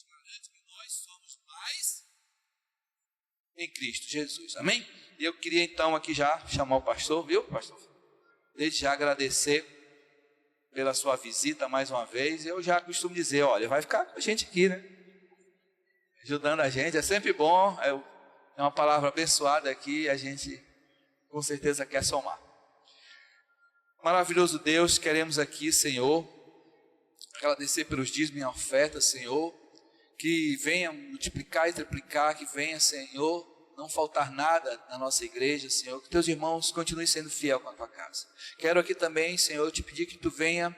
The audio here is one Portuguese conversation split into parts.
garante que nós somos mais em Cristo Jesus. Amém? E eu queria então aqui já chamar o pastor, viu, pastor? Desde já agradecer pela sua visita mais uma vez. Eu já costumo dizer, olha, vai ficar com a gente aqui, né? Ajudando a gente, é sempre bom. É uma palavra abençoada aqui, a gente com certeza quer somar. Maravilhoso Deus, queremos aqui, Senhor, agradecer pelos dízimos e ofertas, Senhor, que venha multiplicar e triplicar, que venha, Senhor, não faltar nada na nossa igreja, Senhor, que teus irmãos continuem sendo fiel com a tua casa. Quero aqui também, Senhor, te pedir que tu venha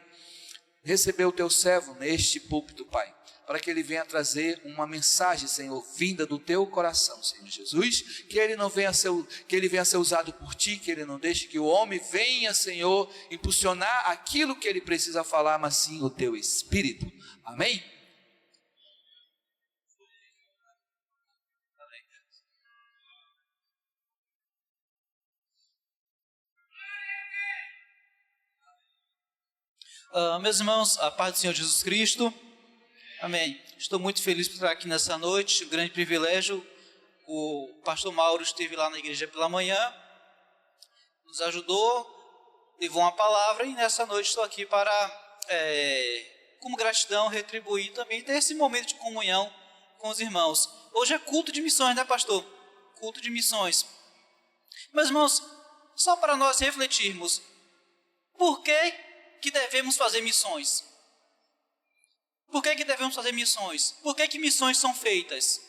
receber o teu servo neste púlpito, Pai, para que ele venha trazer uma mensagem, Senhor, vinda do teu coração, Senhor Jesus, que ele venha ser usado por ti, que ele não deixe que o homem venha, Senhor, impulsionar aquilo que ele precisa falar, mas sim o teu Espírito. Amém? Meus irmãos, a paz do Senhor Jesus Cristo, amém. Estou muito feliz por estar aqui nessa noite, um grande privilégio. O pastor Mauro esteve lá na igreja pela manhã, nos ajudou, levou uma palavra e nessa noite estou aqui para, como gratidão, retribuir também, ter esse momento de comunhão com os irmãos. Hoje é culto de missões, né, pastor? Culto de missões. Meus irmãos, só para nós refletirmos, por que devemos fazer missões? Por que devemos fazer missões? Por que missões são feitas?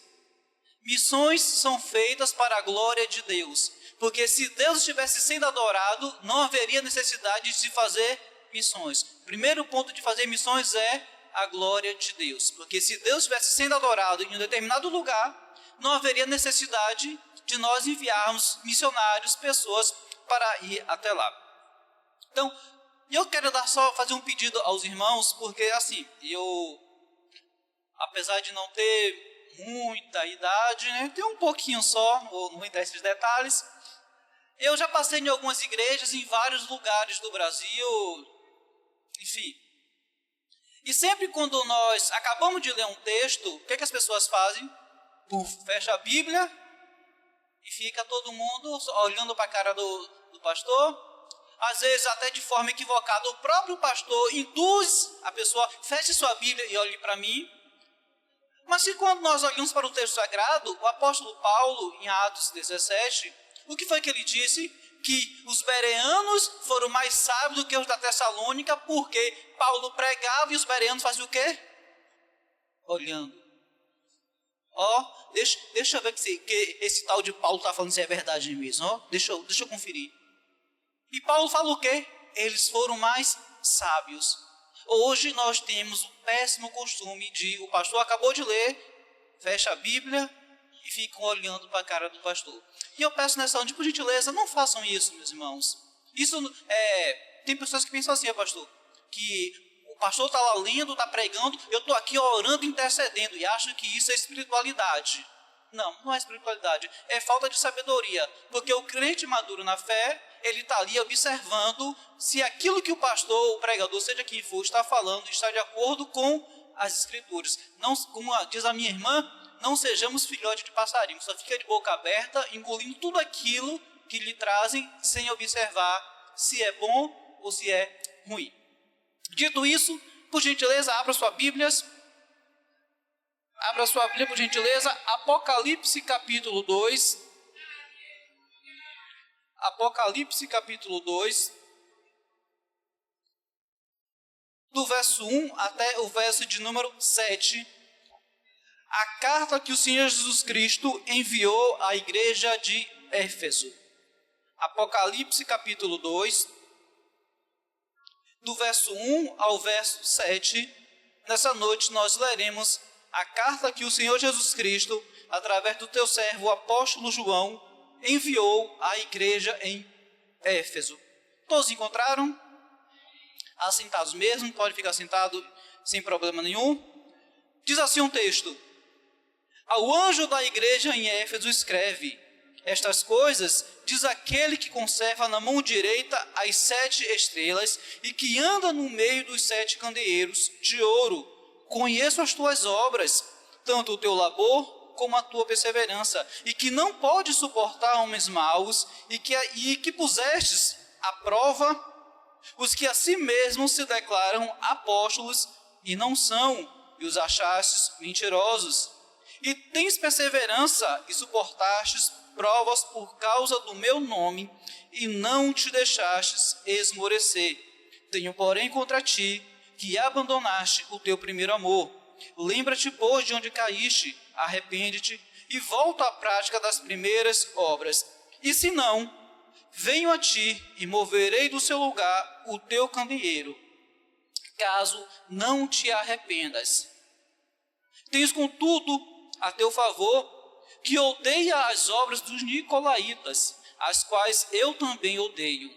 Missões são feitas para a glória de Deus. Porque se Deus estivesse sendo adorado, não haveria necessidade de se fazer missões. O primeiro ponto de fazer missões é a glória de Deus. Porque se Deus estivesse sendo adorado em um determinado lugar, não haveria necessidade de nós enviarmos missionários, pessoas para ir até lá. Então, eu quero fazer um pedido aos irmãos, porque assim, eu, apesar de não ter muita idade, né, tenho um pouquinho só, não vou entrar nesses detalhes, eu já passei em algumas igrejas em vários lugares do Brasil, enfim. E sempre quando nós acabamos de ler um texto, o que as pessoas fazem? Fecha a Bíblia e fica todo mundo olhando para a cara do pastor. Às vezes até de forma equivocada, o próprio pastor induz a pessoa, feche sua Bíblia e olhe para mim. Mas se quando nós olhamos para o texto sagrado, o apóstolo Paulo, em Atos 17, o que foi que ele disse? Que os bereanos foram mais sábios do que os da Tessalônica, porque Paulo pregava e os bereanos faziam o quê? Olhando. Deixa eu ver que esse tal de Paulo está falando se é verdade mesmo. Deixa eu conferir. E Paulo fala o quê? Eles foram mais sábios. Hoje nós temos o péssimo costume de, o pastor acabou de ler, fecha a Bíblia e fica olhando para a cara do pastor. E eu peço nessa noite, por gentileza, não façam isso, meus irmãos. Tem pessoas que pensam assim, pastor, que o pastor está lá lendo, está pregando, eu estou aqui orando, intercedendo, e acham que isso é espiritualidade. Não é espiritualidade, é falta de sabedoria, porque o crente maduro na fé, ele está ali observando se aquilo que o pastor, o pregador, seja quem for, está falando, está de acordo com as escrituras. Não, como diz a minha irmã, não sejamos filhotes de passarinho, só fica de boca aberta, engolindo tudo aquilo que lhe trazem, sem observar se é bom ou se é ruim. Dito isso, por gentileza, abra sua Bíblia, por gentileza, Apocalipse capítulo 2. Apocalipse capítulo 2, do verso 1 até o verso de número 7. A carta que o Senhor Jesus Cristo enviou à igreja de Éfeso. Apocalipse capítulo 2, do verso 1 ao verso 7. Nessa noite nós leremos a carta que o Senhor Jesus Cristo, através do teu servo, o apóstolo João, enviou à igreja em Éfeso. Todos encontraram? Assentados mesmo, pode ficar sentado sem problema nenhum. Diz assim um texto: ao anjo da igreja em Éfeso escreve: estas coisas diz aquele que conserva na mão direita as 7 estrelas e que anda no meio dos 7 candeeiros de ouro. Conheço as tuas obras, tanto o teu labor como a tua perseverança, e que não pode suportar homens maus, e que pusestes à prova os que a si mesmos se declaram apóstolos e não são, e os achastes mentirosos. E tens perseverança e suportastes provas por causa do meu nome, e não te deixastes esmorecer. Tenho, porém, contra ti que abandonaste o teu primeiro amor. Lembra-te, pois, de onde caíste, arrepende-te e volta à prática das primeiras obras. E se não, venho a ti e moverei do seu lugar o teu candeeiro, caso não te arrependas. Tens, contudo, a teu favor, que odeia as obras dos nicolaítas, as quais eu também odeio.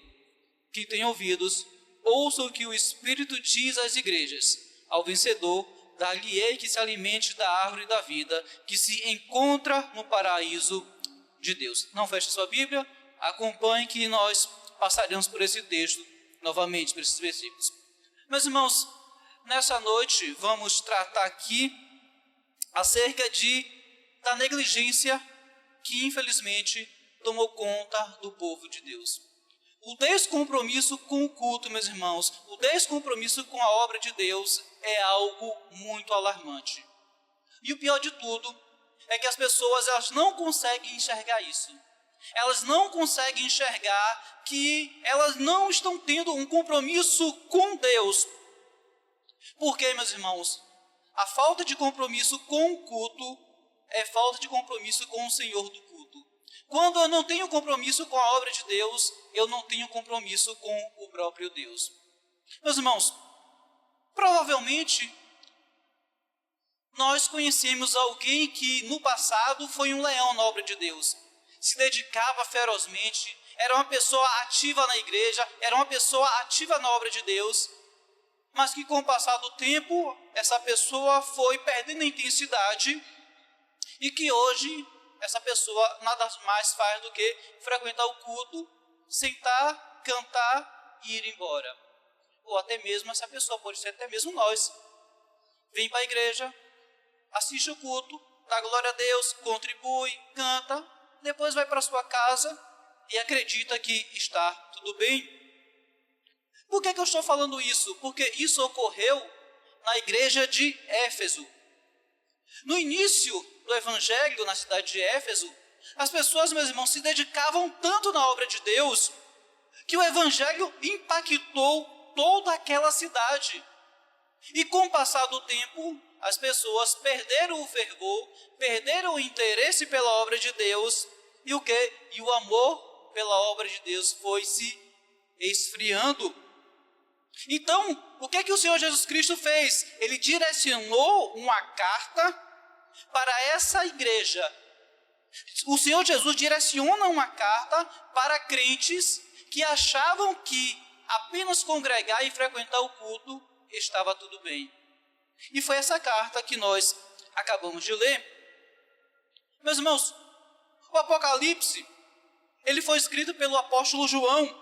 Quem tem ouvidos, ouça o que o Espírito diz às igrejas. Ao vencedor, dar-lhe-ei que se alimente da árvore da vida, que se encontra no paraíso de Deus. Não feche sua Bíblia, acompanhe que nós passaremos por esse texto novamente, por esses versículos. Meus irmãos, nessa noite vamos tratar aqui acerca da negligência que infelizmente tomou conta do povo de Deus. O descompromisso com o culto, meus irmãos, o descompromisso com a obra de Deus é algo muito alarmante. E o pior de tudo é que as pessoas elas não conseguem enxergar isso. Elas não conseguem enxergar que elas não estão tendo um compromisso com Deus. Porque, meus irmãos, a falta de compromisso com o culto é falta de compromisso com o Senhor do culto. Quando eu não tenho compromisso com a obra de Deus, eu não tenho compromisso com o próprio Deus. Meus irmãos, provavelmente nós conhecemos alguém que no passado foi um leão na obra de Deus. Se dedicava ferozmente, era uma pessoa ativa na igreja, era uma pessoa ativa na obra de Deus, mas que com o passar do tempo, essa pessoa foi perdendo a intensidade e que hoje essa pessoa nada mais faz do que frequentar o culto, sentar, cantar e ir embora. Ou até mesmo essa pessoa, pode ser até mesmo nós. Vem para a igreja, assiste o culto, dá glória a Deus, contribui, canta, depois vai para sua casa e acredita que está tudo bem. Por que eu estou falando isso? Porque isso ocorreu na igreja de Éfeso. No início do evangelho na cidade de Éfeso, as pessoas, meus irmãos, se dedicavam tanto na obra de Deus que o evangelho impactou toda aquela cidade. E com o passar do tempo, as pessoas perderam o fervor, perderam o interesse pela obra de Deus e o quê? E o amor pela obra de Deus foi se esfriando. Então, o que o Senhor Jesus Cristo fez? Ele direcionou uma carta para essa igreja. O Senhor Jesus direciona uma carta para crentes que achavam que apenas congregar e frequentar o culto estava tudo bem. E foi essa carta que nós acabamos de ler. Meus irmãos, o Apocalipse, ele foi escrito pelo apóstolo João.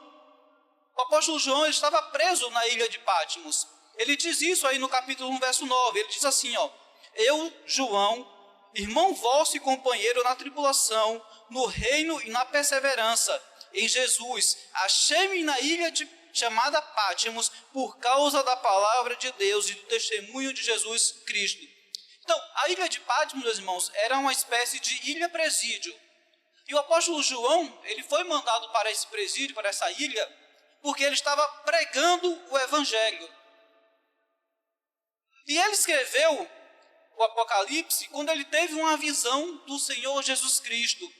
O apóstolo João ele estava preso na ilha de Patmos. Ele diz isso aí no capítulo 1, verso 9. Ele diz assim, eu, João, irmão vosso e companheiro na tribulação, no reino e na perseverança, em Jesus, achei-me na ilha chamada Patmos, por causa da palavra de Deus e do testemunho de Jesus Cristo. Então, a ilha de Patmos, meus irmãos, era uma espécie de ilha-presídio. E o apóstolo João, ele foi mandado para esse presídio, para essa ilha, porque ele estava pregando o evangelho. E ele escreveu o Apocalipse quando ele teve uma visão do Senhor Jesus Cristo.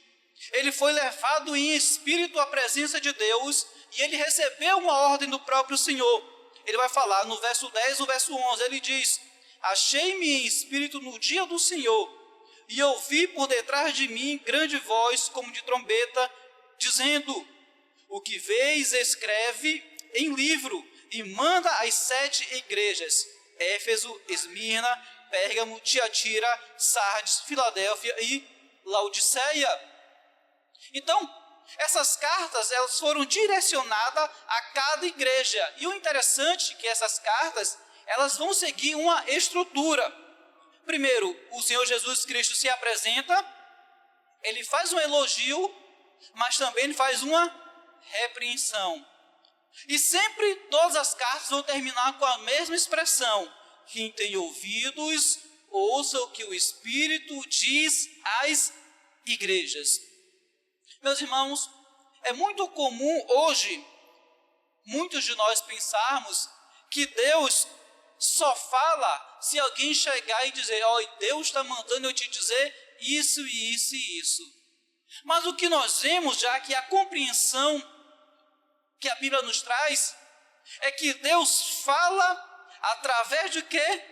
Ele foi levado em espírito à presença de Deus e ele recebeu uma ordem do próprio Senhor. Ele vai falar no verso 10 e no verso 11, ele diz, achei-me em espírito no dia do Senhor e ouvi por detrás de mim grande voz como de trombeta, dizendo, o que vês escreve em livro e manda às 7 igrejas, Éfeso, Esmirna, Pérgamo, Tiatira, Sardes, Filadélfia e Laodiceia. Então, essas cartas elas foram direcionadas a cada igreja. E o interessante é que essas cartas elas vão seguir uma estrutura. Primeiro, o Senhor Jesus Cristo se apresenta, ele faz um elogio, mas também ele faz uma repreensão. E sempre todas as cartas vão terminar com a mesma expressão: quem tem ouvidos, ouça o que o Espírito diz às igrejas. Meus irmãos, é muito comum hoje, muitos de nós pensarmos que Deus só fala se alguém chegar e dizer: ó, Deus está mandando eu te dizer isso e isso e isso. Mas o que nós vemos, já que a compreensão que a Bíblia nos traz, é que Deus fala através de quê?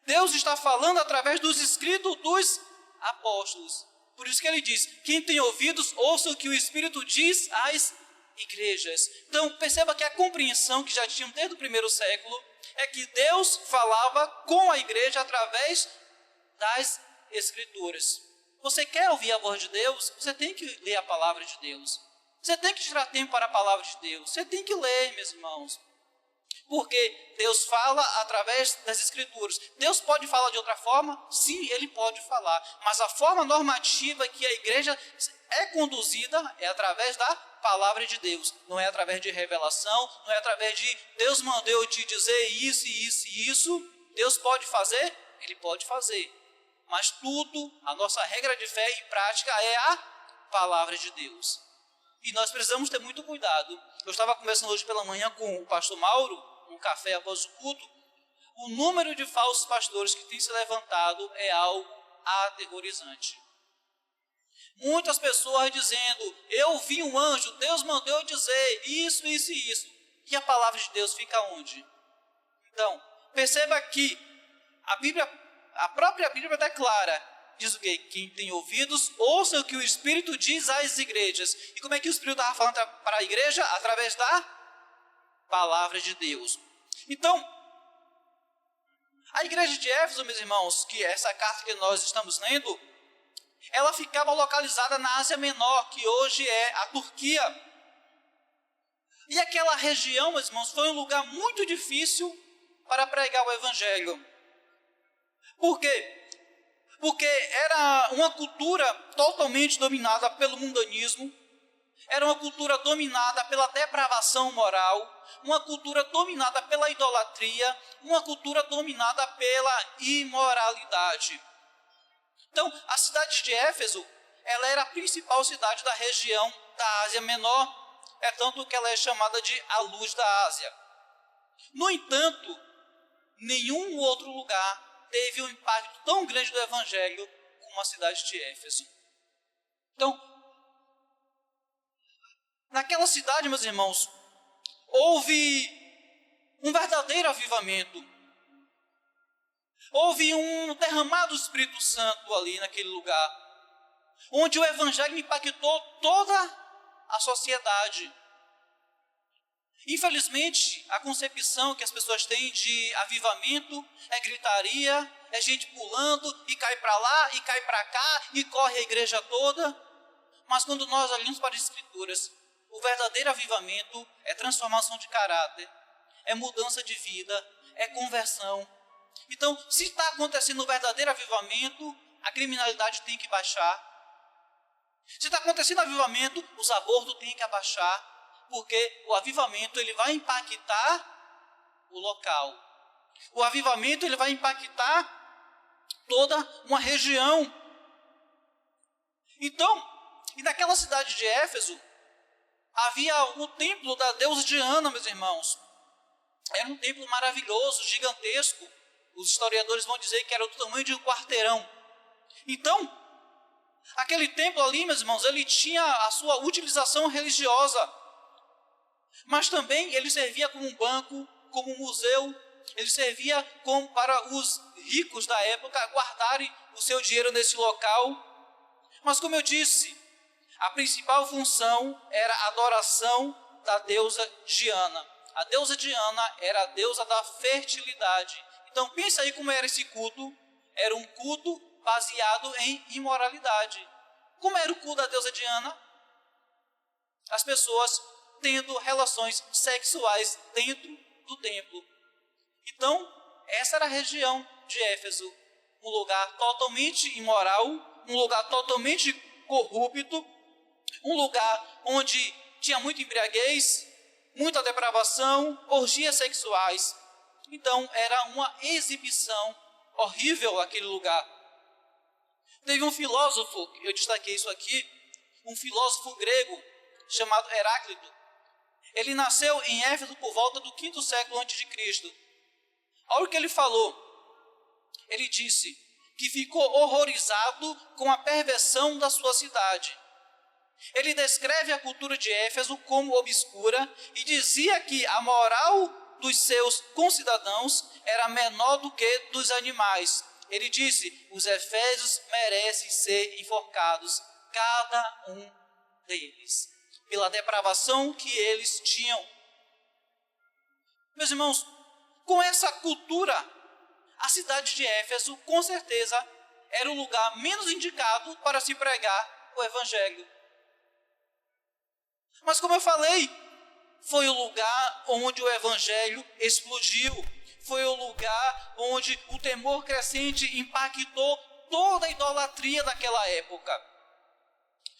Deus está falando através dos escritos dos apóstolos. Por isso que ele diz: quem tem ouvidos, ouça o que o Espírito diz às igrejas. Então, perceba que a compreensão que já tinham desde o primeiro século é que Deus falava com a igreja através das Escrituras. Você quer ouvir a voz de Deus? Você tem que ler a palavra de Deus. Você tem que tirar tempo para a palavra de Deus. Você tem que ler, meus irmãos. Porque Deus fala através das Escrituras. Deus pode falar de outra forma? Sim, Ele pode falar. Mas a forma normativa que a igreja é conduzida é através da palavra de Deus. Não é através de revelação, não é através de Deus mandou eu te dizer isso e isso e isso. Deus pode fazer? Ele pode fazer. Mas tudo, a nossa regra de fé e prática é a palavra de Deus. E nós precisamos ter muito cuidado. Eu estava conversando hoje pela manhã com o pastor Mauro, um café após o culto. O número de falsos pastores que tem se levantado é algo aterrorizante. Muitas pessoas dizendo: eu vi um anjo, Deus mandou eu dizer isso, isso e isso. E a palavra de Deus fica onde? Então, perceba que a própria Bíblia declara, diz o quê? Quem tem ouvidos, ouça o que o Espírito diz às igrejas. E como é que o Espírito estava falando para a igreja? Através da palavra de Deus. Então, a igreja de Éfeso, meus irmãos, que é essa carta que nós estamos lendo, ela ficava localizada na Ásia Menor, que hoje é a Turquia. E aquela região, meus irmãos, foi um lugar muito difícil para pregar o Evangelho. Por quê? Porque era uma cultura totalmente dominada pelo mundanismo, era uma cultura dominada pela depravação moral, uma cultura dominada pela idolatria, uma cultura dominada pela imoralidade. Então, a cidade de Éfeso, ela era a principal cidade da região da Ásia Menor, é tanto que ela é chamada de a luz da Ásia. No entanto, nenhum outro lugar teve um impacto tão grande do Evangelho como a cidade de Éfeso. Então, naquela cidade, meus irmãos, houve um verdadeiro avivamento. Houve um derramado do Espírito Santo ali naquele lugar, onde o Evangelho impactou toda a sociedade. Infelizmente, a concepção que as pessoas têm de avivamento é gritaria, é gente pulando e cai para lá e cai para cá e corre a igreja toda. Mas quando nós olhamos para as Escrituras, o verdadeiro avivamento é transformação de caráter, é mudança de vida, é conversão. Então, se está acontecendo o verdadeiro avivamento, a criminalidade tem que baixar. Se está acontecendo avivamento, os abortos têm que abaixar. Porque o avivamento ele vai impactar o local. O avivamento ele vai impactar toda uma região. Então, e naquela cidade de Éfeso, havia o templo da deusa Diana, meus irmãos. Era um templo maravilhoso, gigantesco. Os historiadores vão dizer que era do tamanho de um quarteirão. Então, aquele templo ali, meus irmãos, ele tinha a sua utilização religiosa. Mas também ele servia como um banco, como um museu, ele servia como para os ricos da época guardarem o seu dinheiro nesse local. Mas como eu disse, a principal função era a adoração da deusa Diana. A deusa Diana era a deusa da fertilidade. Então pensa aí como era esse culto. Era um culto baseado em imoralidade. Como era o culto da deusa Diana? As pessoas tendo relações sexuais dentro do templo. Então, essa era a região de Éfeso, um lugar totalmente imoral, um lugar totalmente corrupto, um lugar onde tinha muita embriaguez, muita depravação, orgias sexuais. Então, era uma exibição horrível aquele lugar. Teve um filósofo, eu destaquei isso aqui, um filósofo grego chamado Heráclito. Ele nasceu em Éfeso por volta do 5º século a.C. Olha o que ele falou. Ele disse que ficou horrorizado com a perversão da sua cidade. Ele descreve a cultura de Éfeso como obscura e dizia que a moral dos seus concidadãos era menor do que dos animais. Ele disse: os efésios merecem ser enforcados, cada um deles, pela depravação que eles tinham. Meus irmãos, com essa cultura, a cidade de Éfeso, com certeza, era o lugar menos indicado para se pregar o evangelho. Mas como eu falei, foi o lugar onde o evangelho explodiu. Foi o lugar onde o temor crescente impactou toda a idolatria daquela época.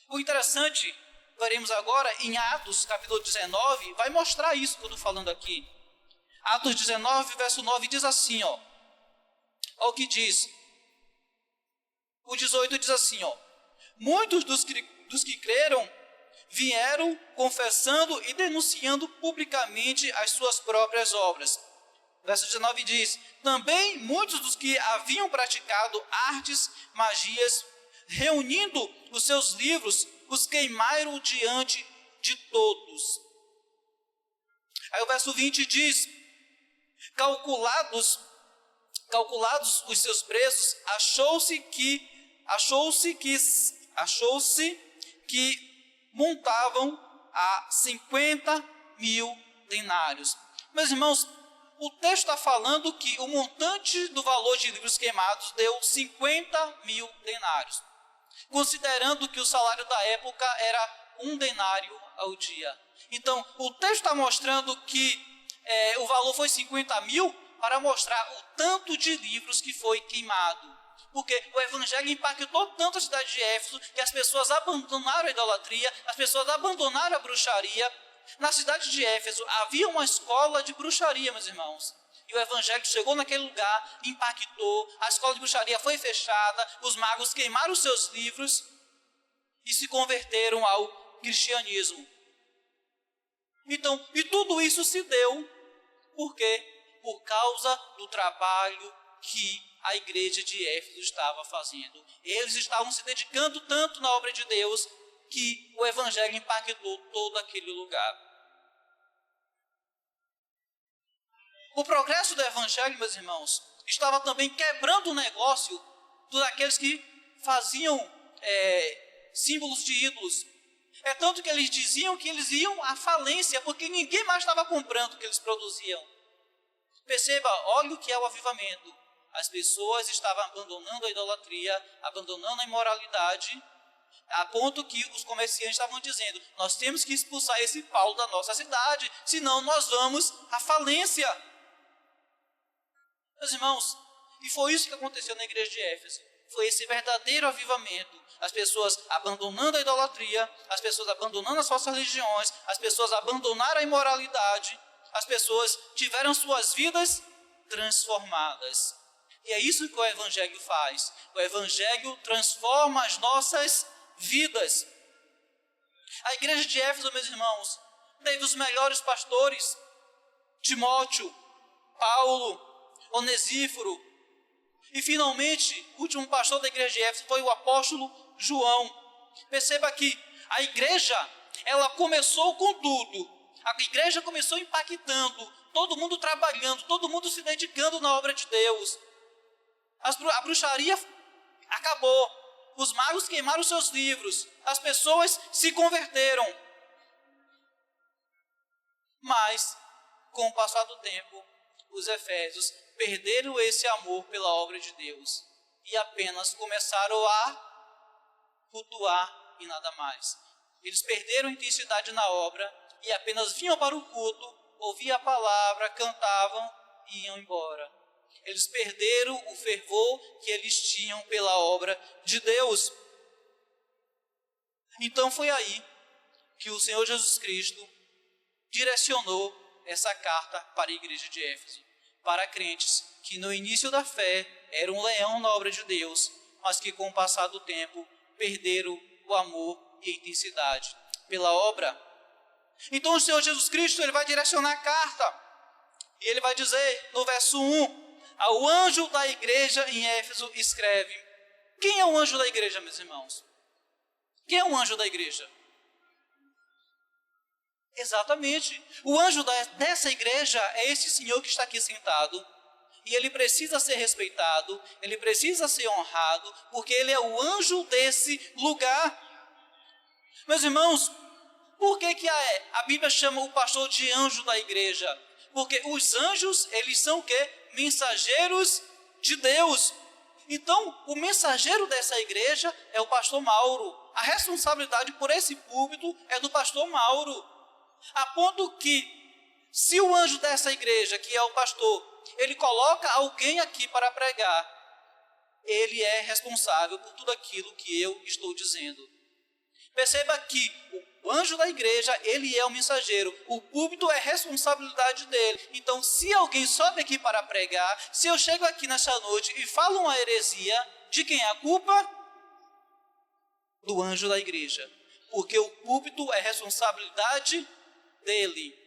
O interessante, veremos agora em Atos, capítulo 19, vai mostrar isso que eu estou falando aqui. Atos 19, verso 9, diz assim, ó. Olha o que diz. O 18 diz assim, ó. Muitos dos que creram vieram confessando e denunciando publicamente as suas próprias obras. Verso 19 diz: também muitos dos que haviam praticado artes, magias, reunindo os seus livros, os queimaram diante de todos. Aí o verso 20 diz: calculados os seus preços, achou-se que montavam a 50.000 denários. Meus irmãos, o texto está falando que o montante do valor de livros queimados deu 50.000 denários, considerando que o salário da época era 1 denário ao dia. Então, o texto está mostrando que o valor foi 50.000 para mostrar o tanto de livros que foi queimado. Porque o evangelho impactou tanto a cidade de Éfeso que as pessoas abandonaram a idolatria, as pessoas abandonaram a bruxaria. Na cidade de Éfeso havia uma escola de bruxaria, meus irmãos. E o evangelho chegou naquele lugar, impactou, a escola de bruxaria foi fechada, os magos queimaram os seus livros e se converteram ao cristianismo. Então, e tudo isso se deu, por quê? Por causa do trabalho que a igreja de Éfeso estava fazendo. Eles estavam se dedicando tanto na obra de Deus que o evangelho impactou todo aquele lugar. O progresso do evangelho, meus irmãos, estava também quebrando o negócio daqueles que faziam símbolos de ídolos. É tanto que eles diziam que eles iam à falência, porque ninguém mais estava comprando o que eles produziam. Perceba, olha o que é o avivamento. As pessoas estavam abandonando a idolatria, abandonando a imoralidade, a ponto que os comerciantes estavam dizendo: nós temos que expulsar esse Paulo da nossa cidade, senão nós vamos à falência. Meus irmãos, e foi isso que aconteceu na igreja de Éfeso. Foi esse verdadeiro avivamento. As pessoas abandonando a idolatria, as pessoas abandonando as falsas religiões, as pessoas abandonaram a imoralidade, as pessoas tiveram suas vidas transformadas. E é isso que o evangelho faz. O evangelho transforma as nossas vidas. A igreja de Éfeso, meus irmãos, teve os melhores pastores: Timóteo, Paulo, Onesíforo. E finalmente, o último pastor da igreja de Éfeso foi o apóstolo João. Perceba que a igreja, ela começou com tudo. A igreja começou impactando, todo mundo trabalhando, todo mundo se dedicando na obra de Deus. A bruxaria acabou, os magos queimaram seus livros, as pessoas se converteram. Mas, com o passar do tempo, os efésios perderam esse amor pela obra de Deus e apenas começaram a cultuar e nada mais. Eles perderam a intensidade na obra e apenas vinham para o culto, ouviam a palavra, cantavam e iam embora. Eles perderam o fervor que eles tinham pela obra de Deus. Então foi aí que o Senhor Jesus Cristo direcionou essa carta para a igreja de Éfeso, para crentes que no início da fé eram um leão na obra de Deus, mas que com o passar do tempo perderam o amor e a intensidade pela obra. Então o Senhor Jesus Cristo, ele vai direcionar a carta, e ele vai dizer no verso 1, ao anjo da igreja em Éfeso escreve. Quem é o anjo da igreja, meus irmãos? Quem é o anjo da igreja? Exatamente. O anjo dessa igreja é esse senhor que está aqui sentado. E ele precisa ser respeitado, ele precisa ser honrado, porque ele é o anjo desse lugar. Meus irmãos, por que a Bíblia chama o pastor de anjo da igreja? Porque os anjos, eles são o quê? Mensageiros de Deus. Então, o mensageiro dessa igreja é o pastor Mauro. A responsabilidade por esse púlpito é do pastor Mauro. A ponto que, se o anjo dessa igreja, que é o pastor, ele coloca alguém aqui para pregar, ele é responsável por tudo aquilo que eu estou dizendo. Perceba que o anjo da igreja, ele é o mensageiro, o púlpito é responsabilidade dele. Então, se alguém sobe aqui para pregar, se eu chego aqui nessa noite e falo uma heresia, de quem é a culpa? Do anjo da igreja, porque o púlpito é responsabilidade dele.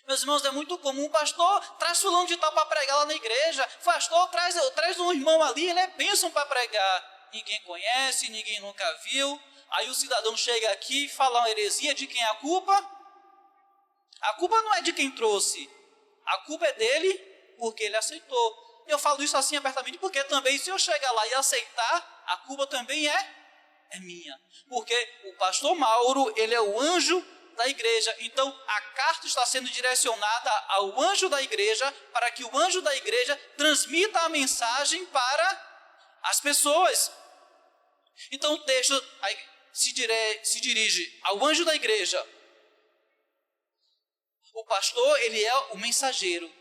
Meus irmãos, é muito comum, pastor, traz fulano de tal para pregar lá na igreja, pastor, traz um irmão ali, ele é bênção para pregar. Ninguém conhece, ninguém nunca viu. Aí o cidadão chega aqui e fala uma heresia, de quem é a culpa? A culpa não é de quem trouxe, a culpa é dele, porque ele aceitou. Eu falo isso assim abertamente, porque também se eu chegar lá e aceitar, a culpa também é minha. Porque o pastor Mauro, ele é o anjo da igreja. Então, a carta está sendo direcionada ao anjo da igreja, para que o anjo da igreja transmita a mensagem para as pessoas. Então, o texto se dirige ao anjo da igreja. O pastor, ele é o mensageiro.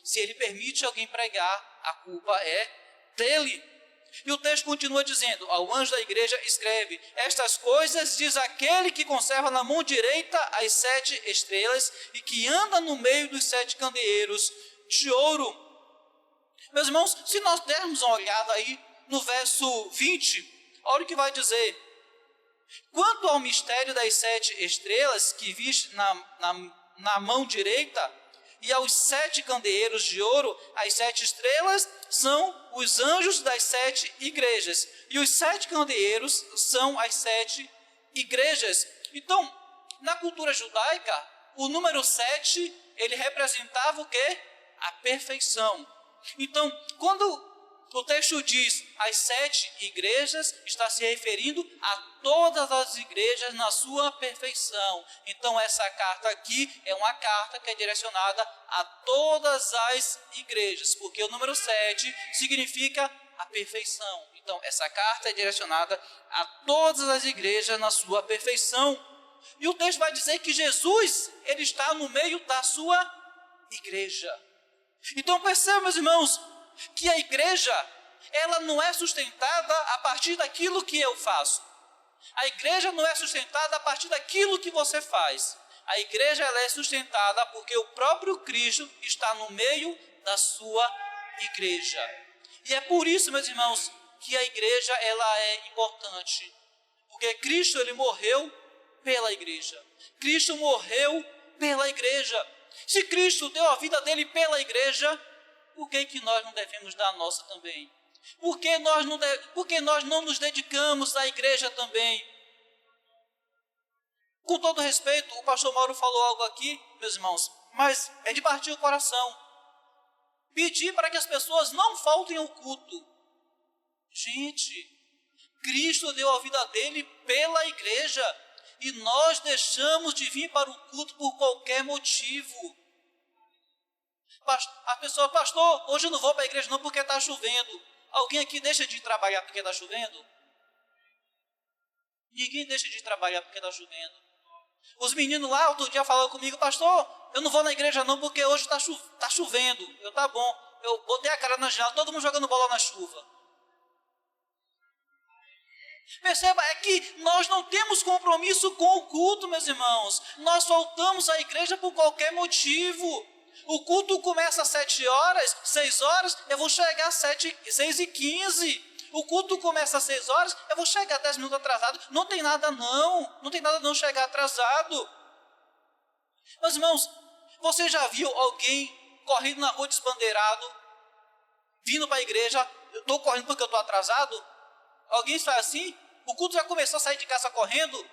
Se ele permite alguém pregar, a culpa é dele. E o texto continua dizendo, ao anjo da igreja escreve, estas coisas diz aquele que conserva na mão direita as 7 estrelas e que anda no meio dos 7 candeeiros de ouro. Meus irmãos, se nós dermos uma olhada aí no verso 20, olha o que vai dizer. Quanto ao mistério das 7 estrelas que viste na mão direita, e aos 7 candeeiros de ouro, as 7 estrelas são os anjos das 7 igrejas. E os 7 candeeiros são as 7 igrejas. Então, na cultura judaica, o número 7, ele representava o quê? A perfeição. Então, quando o texto diz as 7 igrejas, está se referindo a todas as igrejas na sua perfeição. Então essa carta aqui é uma carta que é direcionada a todas as igrejas, porque o número 7 significa a perfeição. Então essa carta é direcionada a todas as igrejas na sua perfeição. E o texto vai dizer que Jesus, ele está no meio da sua igreja. Então perceba, meus irmãos, que a igreja, ela não é sustentada a partir daquilo que eu faço. A igreja não é sustentada a partir daquilo que você faz. A igreja, ela é sustentada porque o próprio Cristo está no meio da sua igreja. E é por isso, meus irmãos, que a igreja, ela é importante. Porque Cristo, ele morreu pela igreja. Cristo morreu pela igreja. Se Cristo deu a vida dele pela igreja, por que nós não devemos dar a nossa também? Por que nós não nos dedicamos à igreja também? Com todo respeito, o pastor Mauro falou algo aqui, meus irmãos, mas é de partir o coração. Pedir para que as pessoas não faltem ao culto. Gente, Cristo deu a vida dele pela igreja e nós deixamos de vir para o culto por qualquer motivo. A pessoa, pastor, hoje eu não vou para a igreja não porque está chovendo. Alguém aqui deixa de trabalhar porque está chovendo? Ninguém deixa de trabalhar porque está chovendo. Os meninos lá outro dia falaram comigo, pastor, eu não vou na igreja não porque hoje está chovendo. Tá bom, eu botei a cara na janela, todo mundo jogando bola na chuva. Perceba, é que nós não temos compromisso com o culto, meus irmãos. Nós faltamos à igreja por qualquer motivo. O culto começa às 7 horas, 6 horas, eu vou chegar às 6h15. O culto começa às 6 horas, eu vou chegar 10 minutos atrasado. Não tem nada não chegar atrasado. Meus irmãos, você já viu alguém correndo na rua desbandeirado, vindo para a igreja, eu estou correndo porque eu estou atrasado? Alguém faz assim? O culto já começou a sair de casa correndo?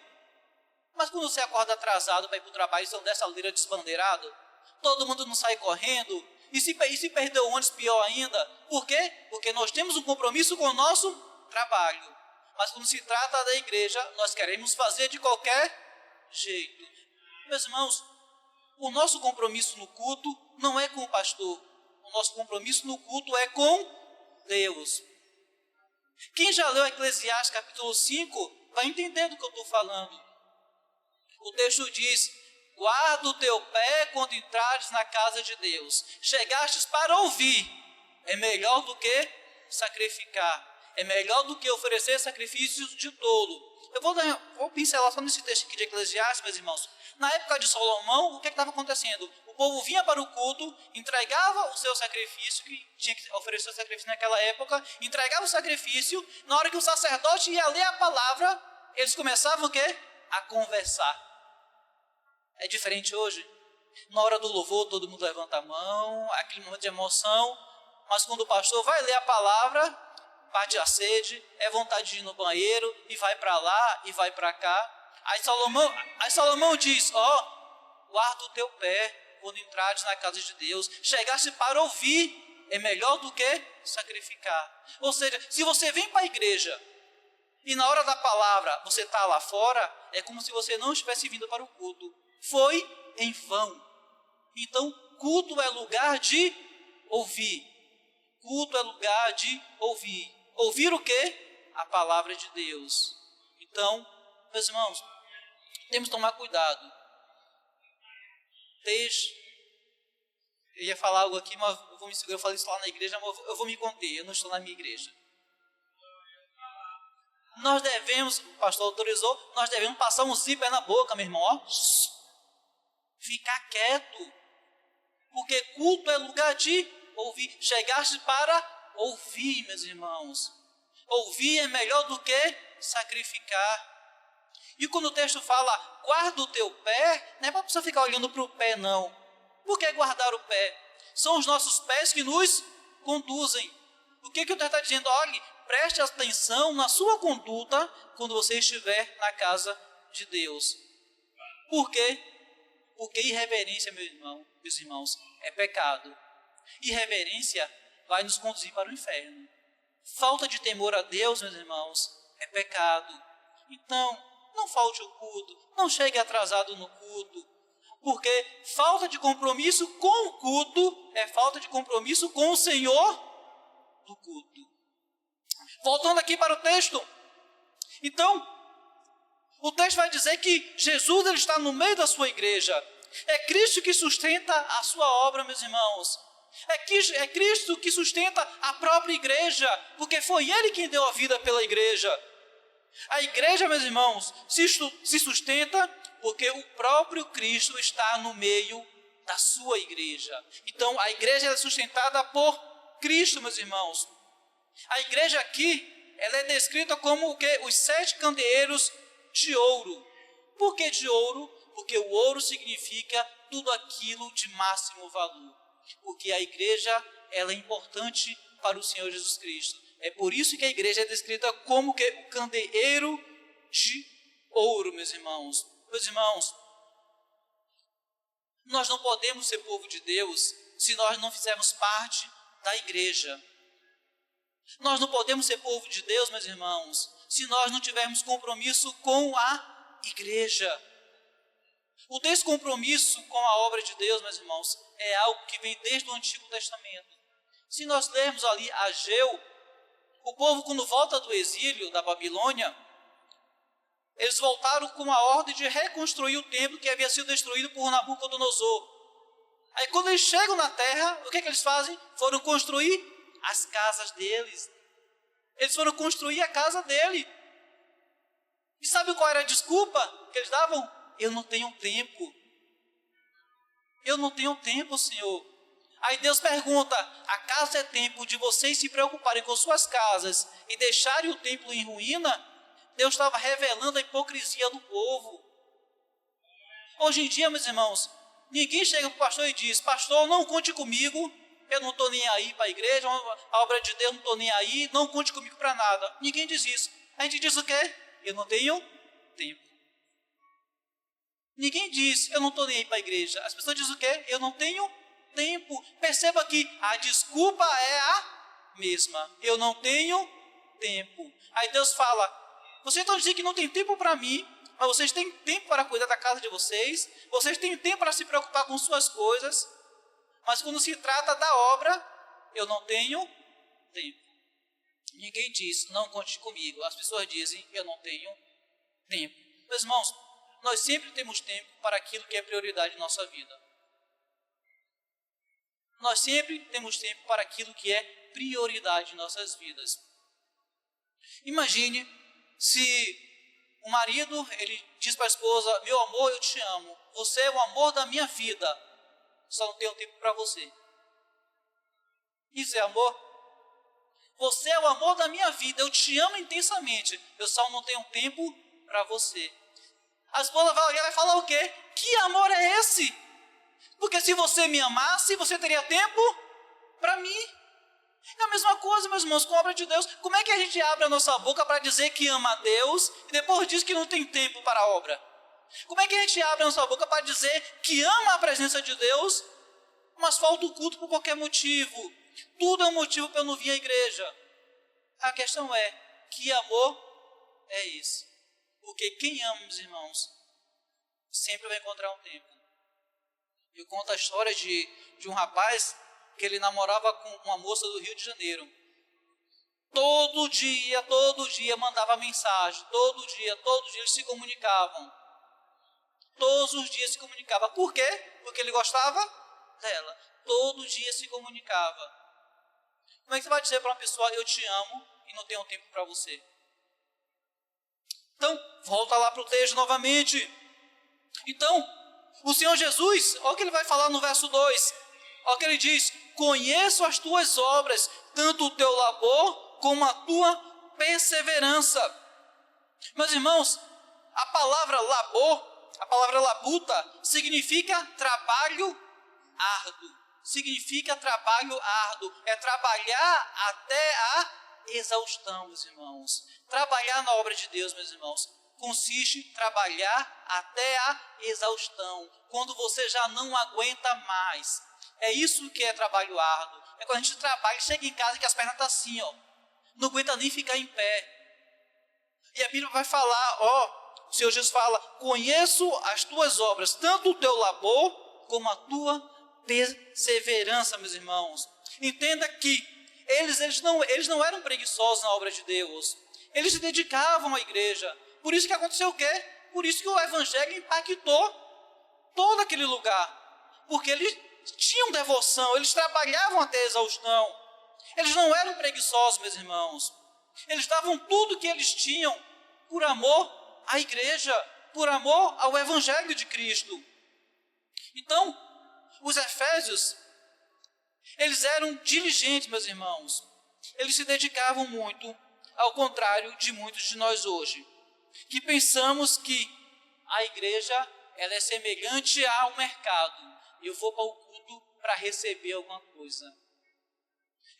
Mas quando você acorda atrasado para ir para o trabalho, você não desce a ladeira desbandeirado? Todo mundo não sai correndo? E se perdeu o ônibus, pior ainda? Por quê? Porque nós temos um compromisso com o nosso trabalho. Mas quando se trata da igreja, nós queremos fazer de qualquer jeito. Meus irmãos, o nosso compromisso no culto não é com o pastor. O nosso compromisso no culto é com Deus. Quem já leu Eclesiastes capítulo 5 vai entender do que eu estou falando. O texto diz: guarda o teu pé quando entrares na casa de Deus. Chegastes para ouvir. É melhor do que sacrificar. É melhor do que oferecer sacrifícios de tolo. Eu vou pincelar só nesse texto aqui de Eclesiastes, meus irmãos. Na época de Salomão, o que estava acontecendo? O povo vinha para o culto, entregava o seu sacrifício, que tinha que oferecer o sacrifício naquela época, entregava o sacrifício. Na hora que o sacerdote ia ler a palavra, eles começavam o quê? A conversar. É diferente hoje. Na hora do louvor, todo mundo levanta a mão, aquele momento de emoção. Mas quando o pastor vai ler a palavra, bate a sede, é vontade de ir no banheiro, e vai para lá, e vai para cá. Aí Salomão diz: guarda o teu pé quando entrares na casa de Deus. Chegaste para ouvir, é melhor do que sacrificar. Ou seja, se você vem para a igreja, e na hora da palavra você está lá fora, é como se você não estivesse vindo para o culto. Foi em vão. Então, culto é lugar de ouvir. Culto é lugar de ouvir. Ouvir o quê? A palavra de Deus. Então, meus irmãos, temos que tomar cuidado. Eu ia falar algo aqui, mas eu vou me segurar. Eu falei isso lá na igreja, mas eu vou me conter. Eu não estou na minha igreja. Nós devemos, o pastor autorizou, nós devemos passar um zíper na boca, meu irmão. Ficar quieto. Porque culto é lugar de ouvir. Chegaste para ouvir, meus irmãos. Ouvir é melhor do que sacrificar. E quando o texto fala, guarda o teu pé, não é para você ficar olhando para o pé, não. Por que guardar o pé? São os nossos pés que nos conduzem. O que o texto está dizendo? Olhe, preste atenção na sua conduta quando você estiver na casa de Deus. Por quê? Porque irreverência, meus irmãos, é pecado. Irreverência vai nos conduzir para o inferno. Falta de temor a Deus, meus irmãos, é pecado. Então, não falte o culto, não chegue atrasado no culto, porque falta de compromisso com o culto é falta de compromisso com o Senhor do culto. Voltando aqui para o texto. Então, o texto vai dizer que Jesus ele está no meio da sua igreja. É Cristo que sustenta a sua obra, meus irmãos. É Cristo que sustenta a própria igreja, porque foi Ele quem deu a vida pela igreja. A igreja, meus irmãos, se sustenta porque o próprio Cristo está no meio da sua igreja. Então, a igreja é sustentada por Cristo, meus irmãos. A igreja aqui, ela é descrita como o quê? Os 7 candeeiros de ouro. Por que de ouro? Porque o ouro significa tudo aquilo de máximo valor. Porque a igreja, ela é importante para o Senhor Jesus Cristo. É por isso que a igreja é descrita como que o candeeiro de ouro, meus irmãos. Meus irmãos, nós não podemos ser povo de Deus se nós não fizermos parte da igreja. Nós não podemos ser povo de Deus, meus irmãos, se nós não tivermos compromisso com a igreja. O descompromisso com a obra de Deus, meus irmãos, é algo que vem desde o Antigo Testamento. Se nós lermos ali Ageu, o povo, quando volta do exílio da Babilônia, eles voltaram com a ordem de reconstruir o templo que havia sido destruído por Nabucodonosor. Aí quando eles chegam na terra, o que é que eles fazem? Foram construir as casas deles. Eles foram construir a casa dele. E sabe qual era a desculpa que eles davam? Eu não tenho tempo. Eu não tenho tempo, Senhor. Aí Deus pergunta, acaso é tempo de vocês se preocuparem com suas casas e deixarem o templo em ruína? Deus estava revelando a hipocrisia do povo. Hoje em dia, meus irmãos, ninguém chega para o pastor e diz, pastor, não conte comigo, eu não estou nem aí para a igreja, a obra de Deus não estou nem aí, não conte comigo para nada. Ninguém diz isso. A gente diz o quê? Eu não tenho tempo. Ninguém diz, eu não estou nem aí para a igreja. As pessoas dizem o quê? Eu não tenho tempo. Perceba que a desculpa é a mesma. Eu não tenho tempo. Aí Deus fala, vocês estão dizendo que não tem tempo para mim, mas vocês têm tempo para cuidar da casa de vocês, vocês têm tempo para se preocupar com suas coisas, mas quando se trata da obra, eu não tenho tempo. Ninguém diz, não conte comigo. As pessoas dizem, eu não tenho tempo. Meus irmãos, nós sempre temos tempo para aquilo que é prioridade em nossa vida. Nós sempre temos tempo para aquilo que é prioridade em nossas vidas. Imagine se o marido, ele diz para a esposa, meu amor, eu te amo. Você é o amor da minha vida. Só não tenho tempo para você. Isso é amor? Você é o amor da minha vida. Eu te amo intensamente. Eu só não tenho tempo para você. A esposa vai olhar e vai falar o quê? Que amor é esse? Porque se você me amasse, você teria tempo para mim. É a mesma coisa, meus irmãos, com a obra de Deus. Como é que a gente abre a nossa boca para dizer que ama a Deus e depois diz que não tem tempo para a obra? Como é que a gente abre a nossa boca para dizer que ama a presença de Deus, mas falta o culto por qualquer motivo? Tudo é um motivo para eu não vir à igreja. A questão é, que amor é esse? Porque quem ama, meus irmãos, sempre vai encontrar um tempo. Eu conto a história de um rapaz que ele namorava com uma moça do Rio de Janeiro. Todo dia mandava mensagem. Todo dia eles se comunicavam. Todos os dias se comunicava. Por quê? Porque ele gostava dela. Todo dia se comunicava. Como é que você vai dizer para uma pessoa, eu te amo e não tenho tempo para você? Então, volta lá para o texto novamente. Então, o Senhor Jesus, olha o que ele vai falar no verso 2. Olha o que ele diz, conheço as tuas obras, tanto o teu labor como a tua perseverança. Meus irmãos, a palavra labor, a palavra labuta, significa trabalho árduo. Significa trabalho árduo. É trabalhar até a exaustão, meus irmãos. Trabalhar na obra de Deus, meus irmãos, consiste em trabalhar até a exaustão. Quando você já não aguenta mais. É isso que é trabalho árduo. É quando a gente trabalha e chega em casa que as pernas estão assim, ó. Não aguenta nem ficar em pé. E a Bíblia vai falar, ó, o Senhor Jesus fala, conheço as tuas obras, tanto o teu labor como a tua perseverança, meus irmãos. Entenda que eles não eram preguiçosos na obra de Deus. Eles se dedicavam à igreja. Por isso que aconteceu o quê? Por isso que o evangelho impactou todo aquele lugar. Porque eles tinham devoção, eles trabalhavam até a exaustão. Eles não eram preguiçosos, meus irmãos. Eles davam tudo que eles tinham por amor à igreja, por amor ao evangelho de Cristo. Então, os efésios, eles eram diligentes, meus irmãos. Eles se dedicavam muito, ao contrário de muitos de nós hoje, que pensamos que a igreja ela é semelhante ao mercado. Eu vou para o culto para receber alguma coisa.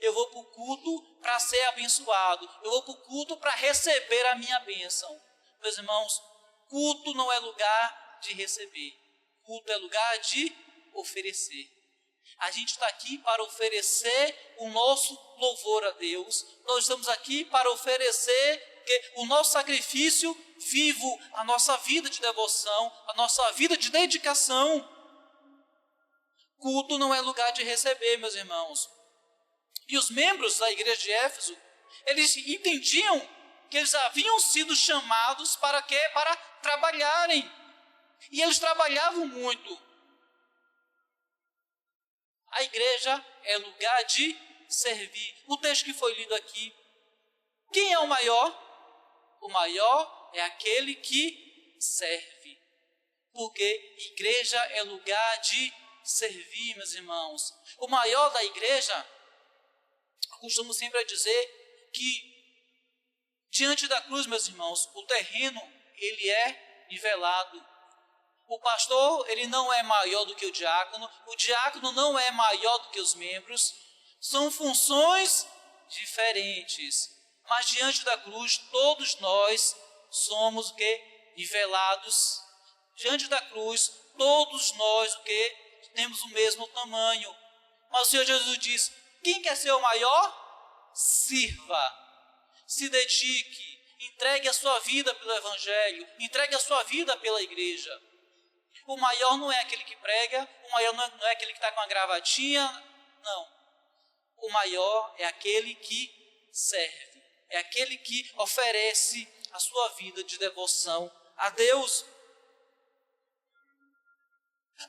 Eu vou para o culto para ser abençoado. Eu vou para o culto para receber a minha bênção. Meus irmãos, culto não é lugar de receber. Culto é lugar de oferecer. A gente está aqui para oferecer o nosso louvor a Deus. Nós estamos aqui para oferecer o nosso sacrifício vivo, a nossa vida de devoção, a nossa vida de dedicação. Culto não é lugar de receber, meus irmãos. E os membros da igreja de Éfeso, eles entendiam que eles haviam sido chamados para quê? Para trabalharem. E eles trabalhavam muito. A igreja é lugar de servir. O texto que foi lido aqui, quem é o maior? O maior é aquele que serve. Porque igreja é lugar de servir, meus irmãos. O maior da igreja, eu costumo sempre dizer que diante da cruz, meus irmãos, o terreno, ele é nivelado. O pastor, ele não é maior do que o diácono não é maior do que os membros, são funções diferentes. Mas diante da cruz, todos nós somos o quê? Nivelados. Diante da cruz, todos nós o quê? Temos o mesmo tamanho. Mas o Senhor Jesus diz, quem quer ser o maior? Sirva. Se dedique, entregue a sua vida pelo Evangelho, entregue a sua vida pela igreja. O maior não é aquele que prega, o maior não é aquele que está com a gravatinha, não. O maior é aquele que serve, é aquele que oferece a sua vida de devoção a Deus.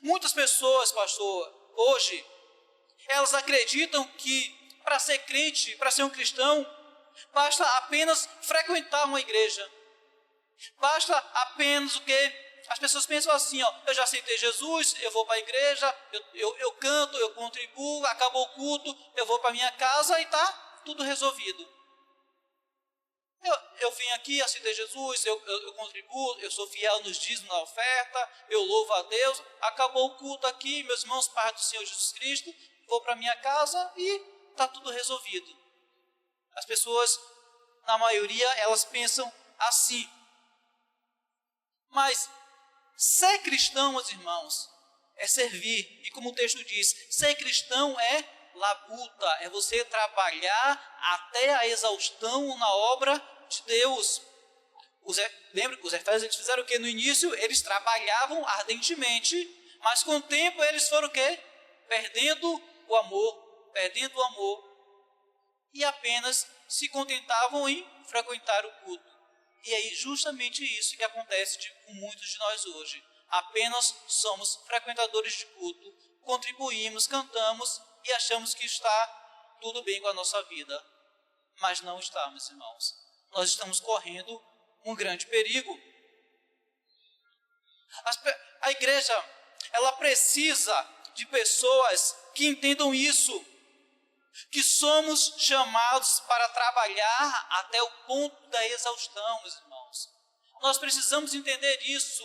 Muitas pessoas, pastor, hoje, elas acreditam que para ser crente, para ser um cristão, basta apenas frequentar uma igreja. Basta apenas o quê? As pessoas pensam assim, eu já aceitei Jesus, eu vou para a igreja, eu canto, eu contribuo, acabou o culto, eu vou para a minha casa e está tudo resolvido. Eu vim aqui, aceitei Jesus, eu contribuo, eu sou fiel nos dízimos, na oferta, eu louvo a Deus, acabou o culto aqui, meus irmãos, Pai do Senhor Jesus Cristo, vou para a minha casa e está tudo resolvido. As pessoas, na maioria, elas pensam assim. Mas ser cristão, meus irmãos, é servir. E como o texto diz, ser cristão é labuta, é você trabalhar até a exaustão na obra de Deus. Lembra que os efésios eles fizeram o quê? No início, eles trabalhavam ardentemente, mas com o tempo eles foram o quê? Perdendo o amor, e apenas se contentavam em frequentar o culto. E é justamente isso que acontece com muitos de nós hoje. Apenas somos frequentadores de culto, contribuímos, cantamos e achamos que está tudo bem com a nossa vida. Mas não está, meus irmãos. Nós estamos correndo um grande perigo. A igreja, ela precisa de pessoas que entendam isso, que somos chamados para trabalhar até o ponto da exaustão, meus irmãos. Nós precisamos entender isso.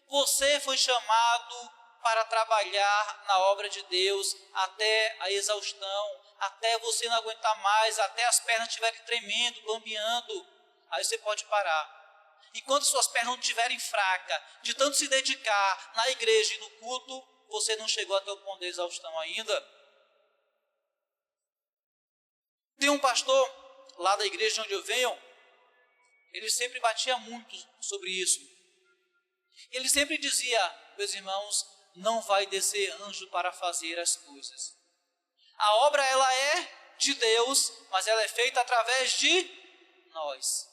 Você foi chamado para trabalhar na obra de Deus até a exaustão, até você não aguentar mais, até as pernas estiverem tremendo, bambeando. Aí você pode parar. Enquanto suas pernas não estiverem fracas, de tanto se dedicar na igreja e no culto, você não chegou até o ponto da exaustão ainda. Tem um pastor lá da igreja onde eu venho, ele sempre batia muito sobre isso. Ele sempre dizia, meus irmãos, não vai descer anjo para fazer as coisas. A obra ela é de Deus, mas ela é feita através de nós.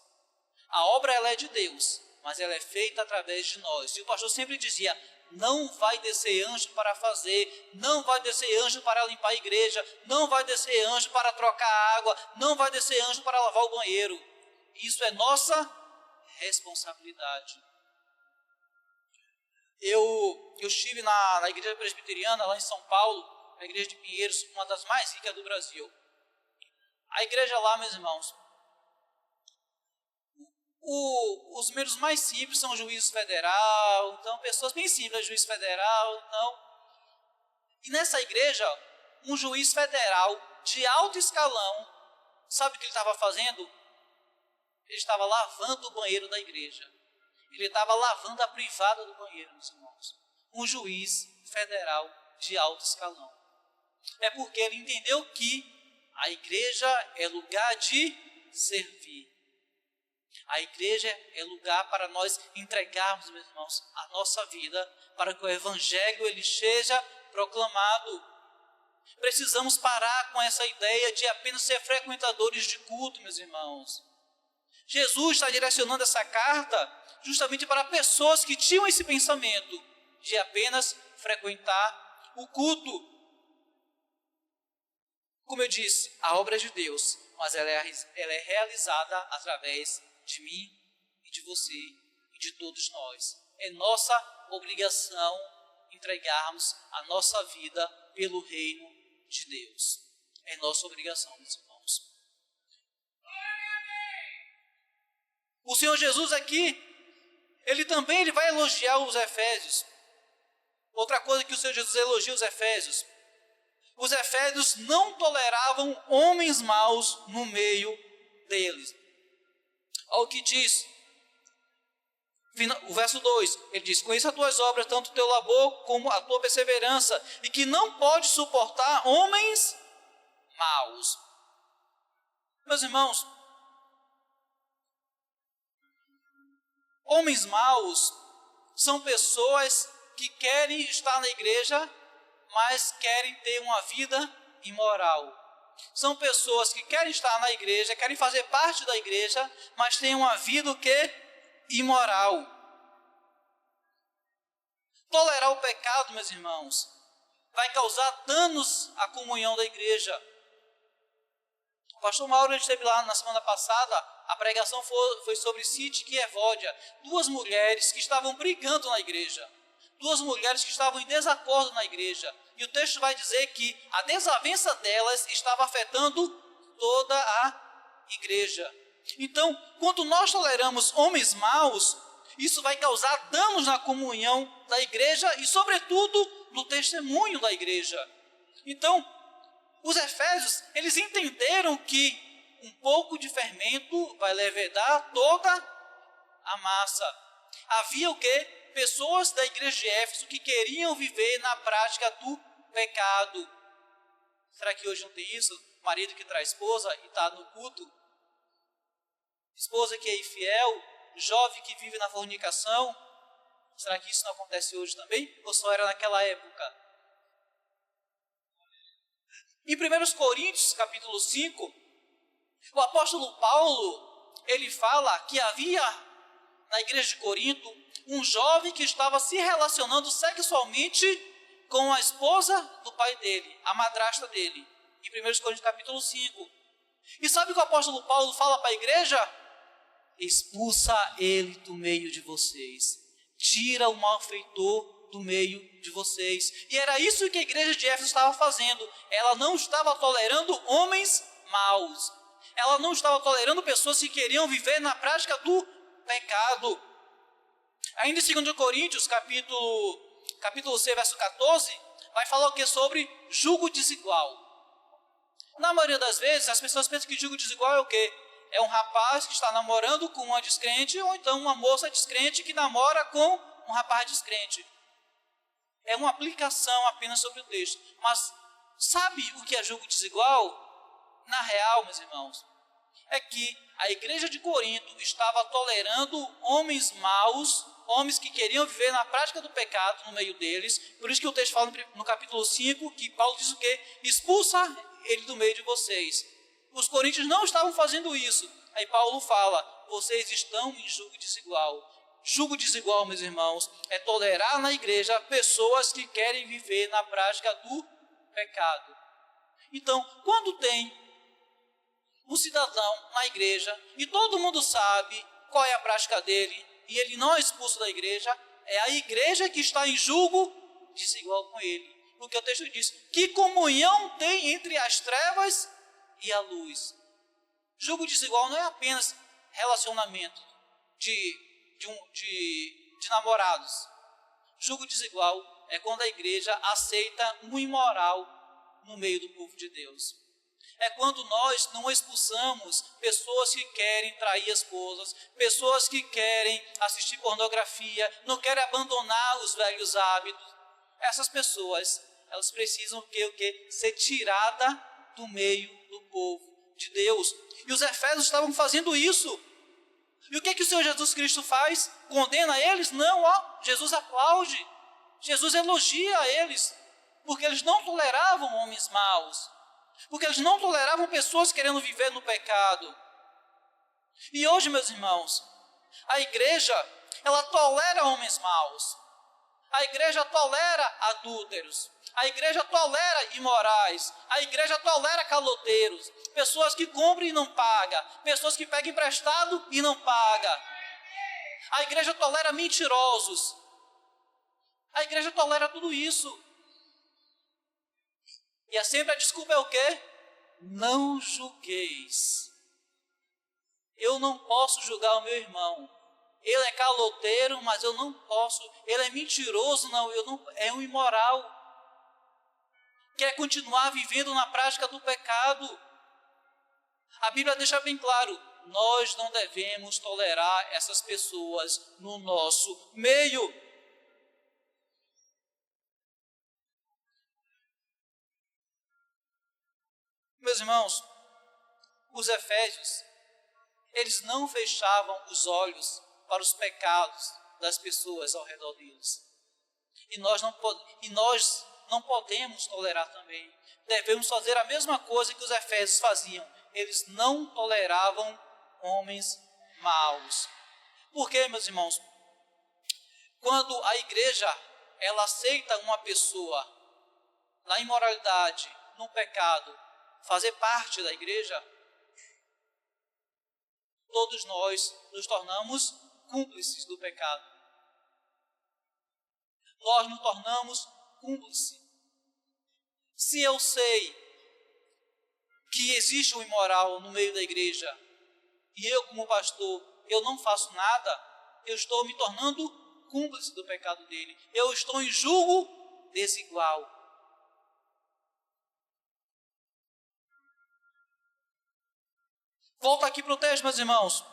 A obra ela é de Deus, mas ela é feita através de nós. E o pastor sempre dizia, não vai descer anjo para fazer, não vai descer anjo para limpar a igreja, não vai descer anjo para trocar água, não vai descer anjo para lavar o banheiro. Isso é nossa responsabilidade. Eu estive na igreja presbiteriana lá em São Paulo, a igreja de Pinheiros, uma das mais ricas do Brasil. A igreja lá, meus irmãos, os membros mais simples são juízes federal, então pessoas bem simples, juiz federal, então. E nessa igreja, um juiz federal de alto escalão, sabe o que ele estava fazendo? Ele estava lavando o banheiro da igreja. Ele estava lavando a privada do banheiro, meus irmãos. Um juiz federal de alto escalão. É porque ele entendeu que a igreja é lugar de servir. A igreja é lugar para nós entregarmos, meus irmãos, a nossa vida, para que o evangelho ele seja proclamado. Precisamos parar com essa ideia de apenas ser frequentadores de culto, meus irmãos. Jesus está direcionando essa carta justamente para pessoas que tinham esse pensamento de apenas frequentar o culto. Como eu disse, a obra é de Deus, mas ela é realizada através de mim e de você e de todos nós. É nossa obrigação entregarmos a nossa vida pelo reino de Deus. É nossa obrigação, meus irmãos. O Senhor Jesus aqui, ele vai elogiar os Efésios. Outra coisa que o Senhor Jesus elogia os Efésios. Os Efésios não toleravam homens maus no meio deles. Olha o que diz. O verso 2, ele diz: conheça as tuas obras, tanto o teu labor como a tua perseverança, e que não pode suportar homens maus. Meus irmãos, homens maus são pessoas que querem estar na igreja, mas querem ter uma vida imoral. São pessoas que querem estar na igreja, querem fazer parte da igreja, mas têm uma vida o quê? Imoral. Tolerar o pecado, meus irmãos, vai causar danos à comunhão da igreja. O pastor Mauro esteve lá na semana passada, a pregação foi sobre Sintique e Evódia, duas mulheres que estavam brigando na igreja, duas mulheres que estavam em desacordo na igreja, e o texto vai dizer que a desavença delas estava afetando toda a igreja. Então, quando nós toleramos homens maus, isso vai causar danos na comunhão da igreja e, sobretudo, no testemunho da igreja. Então, os Efésios, eles entenderam que um pouco de fermento vai levedar toda a massa. Havia o quê? Pessoas da igreja de Éfeso que queriam viver na prática do pecado. Será que hoje não tem isso? Marido que traz esposa e está no culto. Esposa que é infiel, jovem que vive na fornicação. Será que isso não acontece hoje também? Ou só era naquela época? Em 1 Coríntios, capítulo 5, o apóstolo Paulo, ele fala que havia na igreja de Corinto um jovem que estava se relacionando sexualmente com a esposa do pai dele, a madrasta dele. Em 1 Coríntios, capítulo 5. E sabe o que o apóstolo Paulo fala para a igreja? Expulsa ele do meio de vocês. Tira o malfeitor do meio de vocês. E era isso que a igreja de Éfeso estava fazendo. Ela não estava tolerando homens maus. Ela não estava tolerando pessoas que queriam viver na prática do pecado. Ainda em 2 Coríntios, capítulo 6, verso 14, vai falar o que? Sobre jugo desigual. Na maioria das vezes, as pessoas pensam que jugo desigual é o quê? É um rapaz que está namorando com uma descrente, ou então uma moça descrente que namora com um rapaz descrente. É uma aplicação apenas sobre o texto. Mas sabe o que é jugo desigual? Na real, meus irmãos, é que a igreja de Corinto estava tolerando homens maus, homens que queriam viver na prática do pecado no meio deles. Por isso que o texto fala no capítulo 5, que Paulo diz o quê? Expulsa ele do meio de vocês. Os coríntios não estavam fazendo isso. Aí Paulo fala, vocês estão em jugo desigual. Jugo desigual, meus irmãos, é tolerar na igreja pessoas que querem viver na prática do pecado. Então, quando tem um cidadão na igreja e todo mundo sabe qual é a prática dele e ele não é expulso da igreja, é a igreja que está em julgo desigual com ele. Porque o texto diz, que comunhão tem entre as trevas e a luz. Julgo desigual não é apenas relacionamento de namorados. Julgo desigual é quando a igreja aceita um imoral no meio do povo de Deus. É quando nós não expulsamos pessoas que querem trair esposas, pessoas que querem assistir pornografia, não querem abandonar os velhos hábitos. Essas pessoas, elas precisam o quê? Ser tiradas do meio do povo de Deus. E os efésios estavam fazendo isso. E o que o Senhor Jesus Cristo faz? Condena eles? Não, Jesus aplaude. Jesus elogia eles, porque eles não toleravam homens maus, porque eles não toleravam pessoas querendo viver no pecado. E hoje, meus irmãos, a igreja, ela tolera homens maus. A igreja tolera adúlteros. A igreja tolera imorais. A igreja tolera caloteiros. Pessoas que compram e não pagam. Pessoas que pegam emprestado e não pagam. A igreja tolera mentirosos. A igreja tolera tudo isso. E sempre a desculpa é o quê? Não julgueis. Eu não posso julgar o meu irmão. Ele é caloteiro, mas eu não posso. Ele é mentiroso, é um imoral. Quer continuar vivendo na prática do pecado. A Bíblia deixa bem claro, nós não devemos tolerar essas pessoas no nosso meio. Meus irmãos, os efésios, eles não fechavam os olhos para os pecados das pessoas ao redor deles. E nós não podemos tolerar também. Devemos fazer a mesma coisa que os efésios faziam. Eles não toleravam homens maus. Por quê, meus irmãos? Quando a igreja, ela aceita uma pessoa na imoralidade, no pecado, fazer parte da igreja, todos nós nos tornamos cúmplices do pecado. Nós nos tornamos cúmplices. Se eu sei que existe um imoral no meio da igreja e eu, como pastor, eu não faço nada, eu estou me tornando cúmplice do pecado dele. Eu estou em julgo desigual. Volta aqui para o texto, meus irmãos.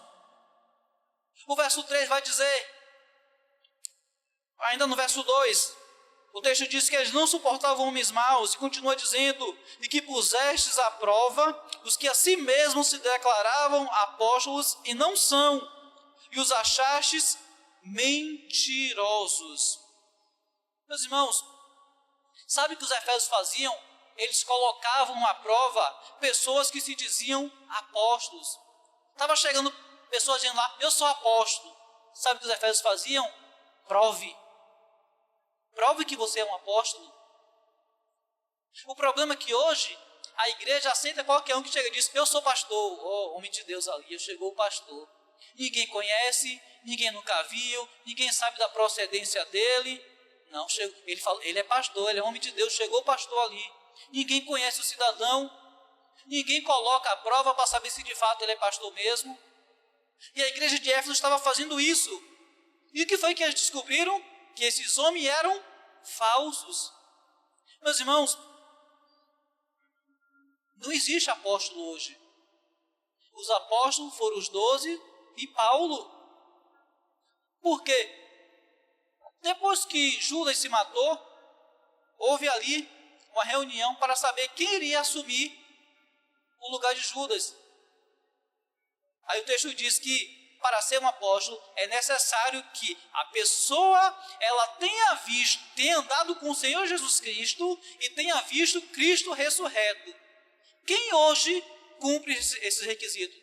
O verso 3 vai dizer, ainda no verso 2, o texto diz que eles não suportavam homens maus, e continua dizendo, e que pusestes à prova os que a si mesmos se declaravam apóstolos e não são, e os achastes mentirosos. Meus irmãos, sabe o que os efésios faziam? Eles colocavam à prova pessoas que se diziam apóstolos. Estava chegando pessoas dizendo lá, eu sou apóstolo. Sabe o que os efésios faziam? Prove. Prove que você é um apóstolo. O problema é que hoje a igreja aceita qualquer um que chega e diz, eu sou pastor. Oh, homem de Deus ali, chegou o pastor. Ninguém conhece, ninguém nunca viu, ninguém sabe da procedência dele. Não, ele fala, ele é pastor, ele é homem de Deus, chegou o pastor ali. Ninguém conhece o cidadão, ninguém coloca a prova para saber se de fato ele é pastor mesmo. E a igreja de Éfeso estava fazendo isso. E o que foi que eles descobriram? Que esses homens eram falsos. Meus irmãos, não existe apóstolo hoje. Os apóstolos foram os 12 e Paulo. Por quê? Depois que Judas se matou, houve ali uma reunião para saber quem iria assumir o lugar de Judas. Aí o texto diz que para ser um apóstolo é necessário que a pessoa ela tenha andado com o Senhor Jesus Cristo e tenha visto Cristo ressurreto. Quem hoje cumpre esses requisitos?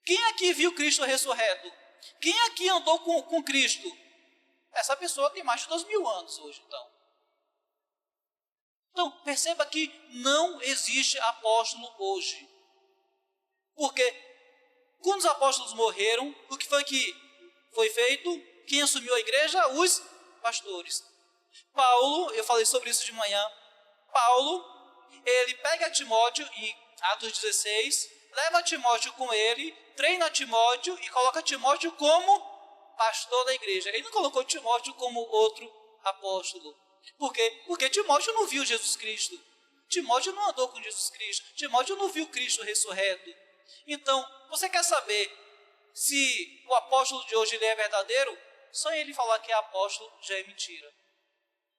Quem aqui viu Cristo ressurreto? Quem aqui andou com Cristo? Essa pessoa tem mais de 2000 anos hoje, então. Então, perceba que não existe apóstolo hoje. Porque quando os apóstolos morreram, o que foi feito? Quem assumiu a igreja? Os pastores. Paulo, eu falei sobre isso de manhã. Paulo, ele pega Timóteo em Atos 16, leva Timóteo com ele, treina Timóteo e coloca Timóteo como pastor da igreja. Ele não colocou Timóteo como outro apóstolo. Por quê? Porque Timóteo não viu Jesus Cristo. Timóteo não andou com Jesus Cristo. Timóteo não viu Cristo ressurreto. Então, você quer saber se o apóstolo de hoje ele é verdadeiro? Só ele falar que é apóstolo já é mentira.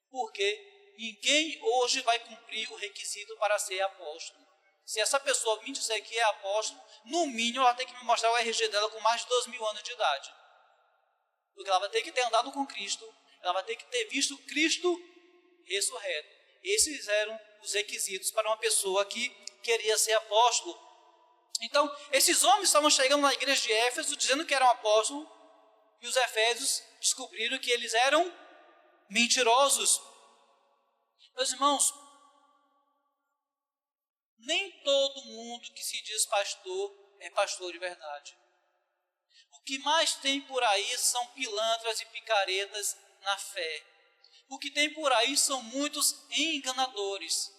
Porque ninguém hoje vai cumprir o requisito para ser apóstolo. Se essa pessoa me disser que é apóstolo, no mínimo ela tem que me mostrar o RG dela com mais de 2000 anos de idade. Porque ela vai ter que ter andado com Cristo, ela vai ter que ter visto Cristo ressurreto. Esses eram os requisitos para uma pessoa que queria ser apóstolo. Então, esses homens estavam chegando na igreja de Éfeso, dizendo que eram apóstolos, e os efésios descobriram que eles eram mentirosos. Meus irmãos, nem todo mundo que se diz pastor é pastor de verdade. O que mais tem por aí são pilantras e picaretas na fé. O que tem por aí são muitos enganadores.